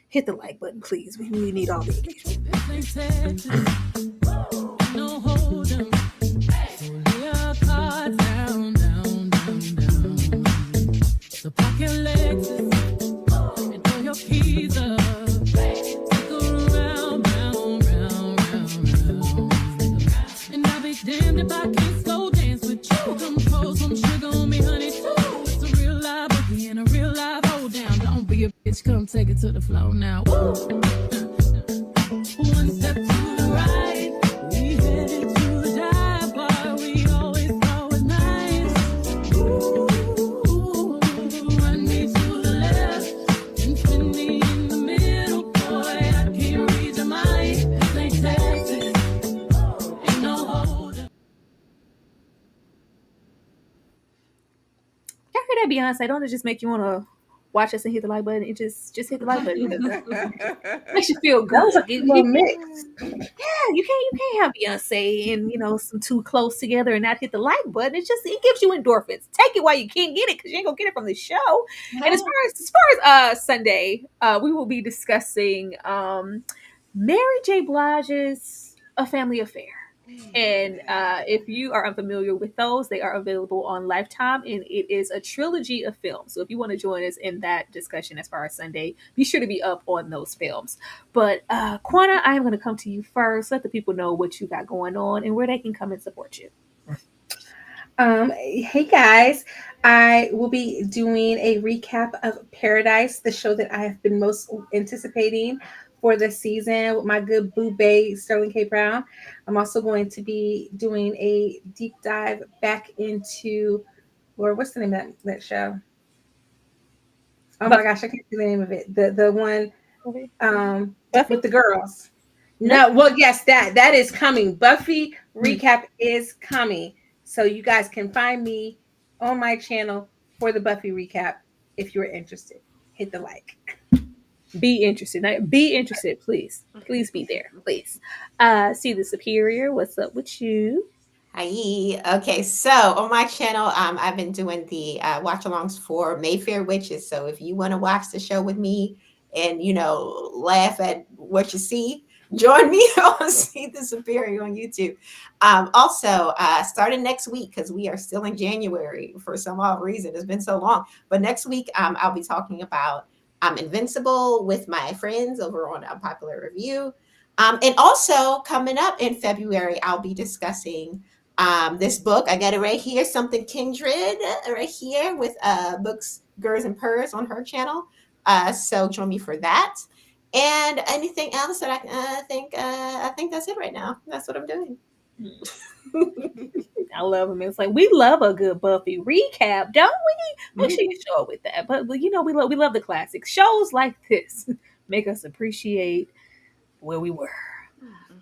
Hit the like button, please. We really need all the engagement. No hold 'em. Lay your cards down. So pack your legs and throw your keys up. Circle round. And I'll be damned if I can't slow dance with you. Come pour some sugar on me, honey, too. It's a real live boogie and a real live hold down. Don't be a bitch, come take it to the floor now. Woo. One step to the right, we headed to the dive. Okay, Beyonce, don't it just make you want to watch us and hit the like button? It just hit the like button because it makes you feel That good. was a little mix. Yeah, you can't have Beyonce and some too close together and not hit the like button. It gives you endorphins. Take it while you can get it because you ain't gonna get it from the show. And as far as Sunday, we will be discussing Mary J. Blige's A Family Affair. And if you are unfamiliar with those, they are available on Lifetime, and it is a trilogy of films. So if you want to join us in that discussion as far as Sunday, be sure to be up on those films. But Quana, I am going to come to you first. Let the people know what you got going on and where they can come and support you. Hey guys, I will be doing a recap of Paradise, the show that I have been most anticipating for this season with my good boo bae Sterling K. Brown. I'm also going to be doing a deep dive back into, Lord, what's the name of that show? Oh my gosh, I can't see the name of it. The one Buffy? with the girls. No? No, well, yes, that is coming. Buffy recap is coming. So you guys can find me on my channel for the Buffy recap if you're interested. Hit the like. Be interested. Be interested, please. Please be there, please. See the Superior. What's up with you? Hi. Okay, so on my channel, I've been doing the watch-alongs for Mayfair Witches. So if you want to watch the show with me and laugh at what you see, join me on See the Superior on YouTube. Also, starting next week, because we are still in January for some odd reason, it's been so long. But next week, I'll be talking about Invincible with my friends over on Unpopular Review. And also coming up in February, I'll be discussing this book. I got it right here, Something Kindred, right here with Books, Girls, and Purrs on her channel. So join me for that. And anything else that I think that's it right now. That's what I'm doing. I love them. It's like we love a good Buffy recap, don't we? Make sure you show up with that. But we love the classics. Shows like this make us appreciate where we were.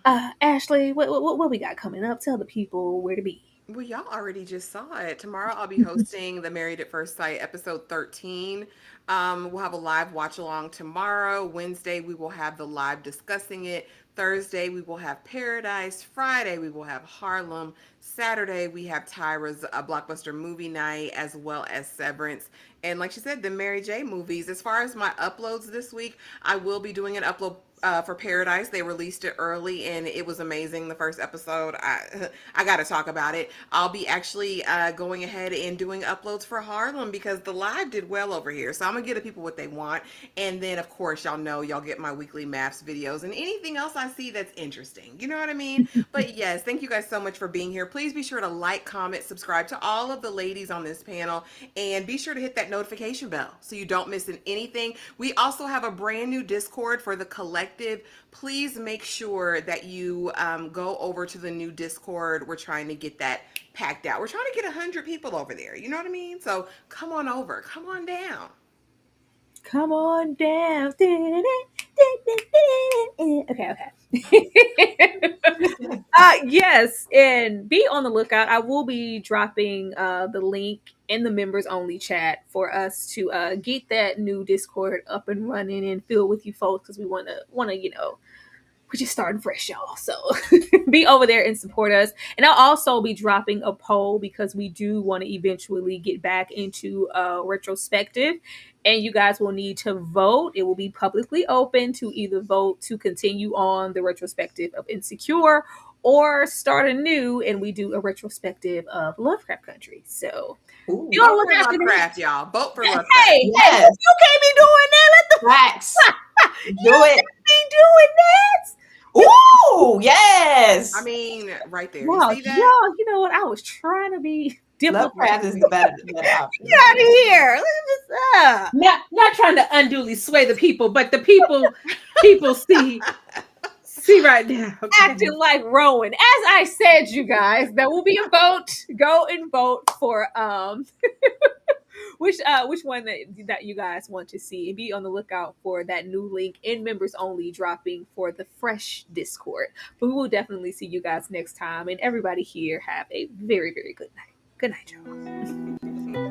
Ashley, what we got coming up? Tell the people where to be. Well, y'all already just saw it. Tomorrow I'll be hosting the Married at First Sight episode 13. We'll have a live watch along tomorrow. Wednesday we will have the live discussing it. Thursday we will have Paradise. Friday we will have Harlem. Saturday we have Tyra's blockbuster movie night as well as Severance. And like she said, the Mary J movies. As far as my uploads this week, I will be doing an upload for Paradise. They released it early and it was amazing. The first episode, I got to talk about it. I'll be actually going ahead and doing uploads for Harlem because the live did well over here. So I'm gonna give the people what they want. And then of course y'all get my weekly maps videos and anything else I see that's interesting. You know what I mean? But yes, thank you guys so much for being here. Please be sure to like, comment, subscribe to all of the ladies on this panel, and be sure to hit that notification bell so you don't miss anything. We also have a brand new Discord for the collective. Please make sure that you go over to the new Discord. We're trying to get that packed out. We're trying to get 100 people over there. You know what I mean? So come on over. Come on down. Come on down. Okay. Yes, and be on the lookout. I will be dropping the link in the members only chat for us to get that new Discord up and running and fill with you folks because we want to we're just starting fresh, y'all. So be over there and support us. And I'll also be dropping a poll because we do want to eventually get back into retrospective. And you guys will need to vote. It will be publicly open to either vote to continue on the retrospective of Insecure or start anew and we do a retrospective of Lovecraft Country. So Ooh, you know Vote for Lovecraft, y'all. Vote for Lovecraft. Hey, yes. you can't be doing that. Let the Facts. you Do it. can't be doing that. Ooh, yes. I mean, right there. Wow, You see that? y'all, you know what? I was trying to be diplomatic. Lovecraft is the better option. Get out of here. Let's just, Not trying to unduly sway the people, but the people see right now. Okay. acting like Rowan. As I said, you guys, there will be a vote. Go and vote for which one that you guys want to see, and be on the lookout for that new link in members only dropping for the fresh Discord. But we will definitely see you guys next time, and everybody here have a very, very good night. Good night, y'all.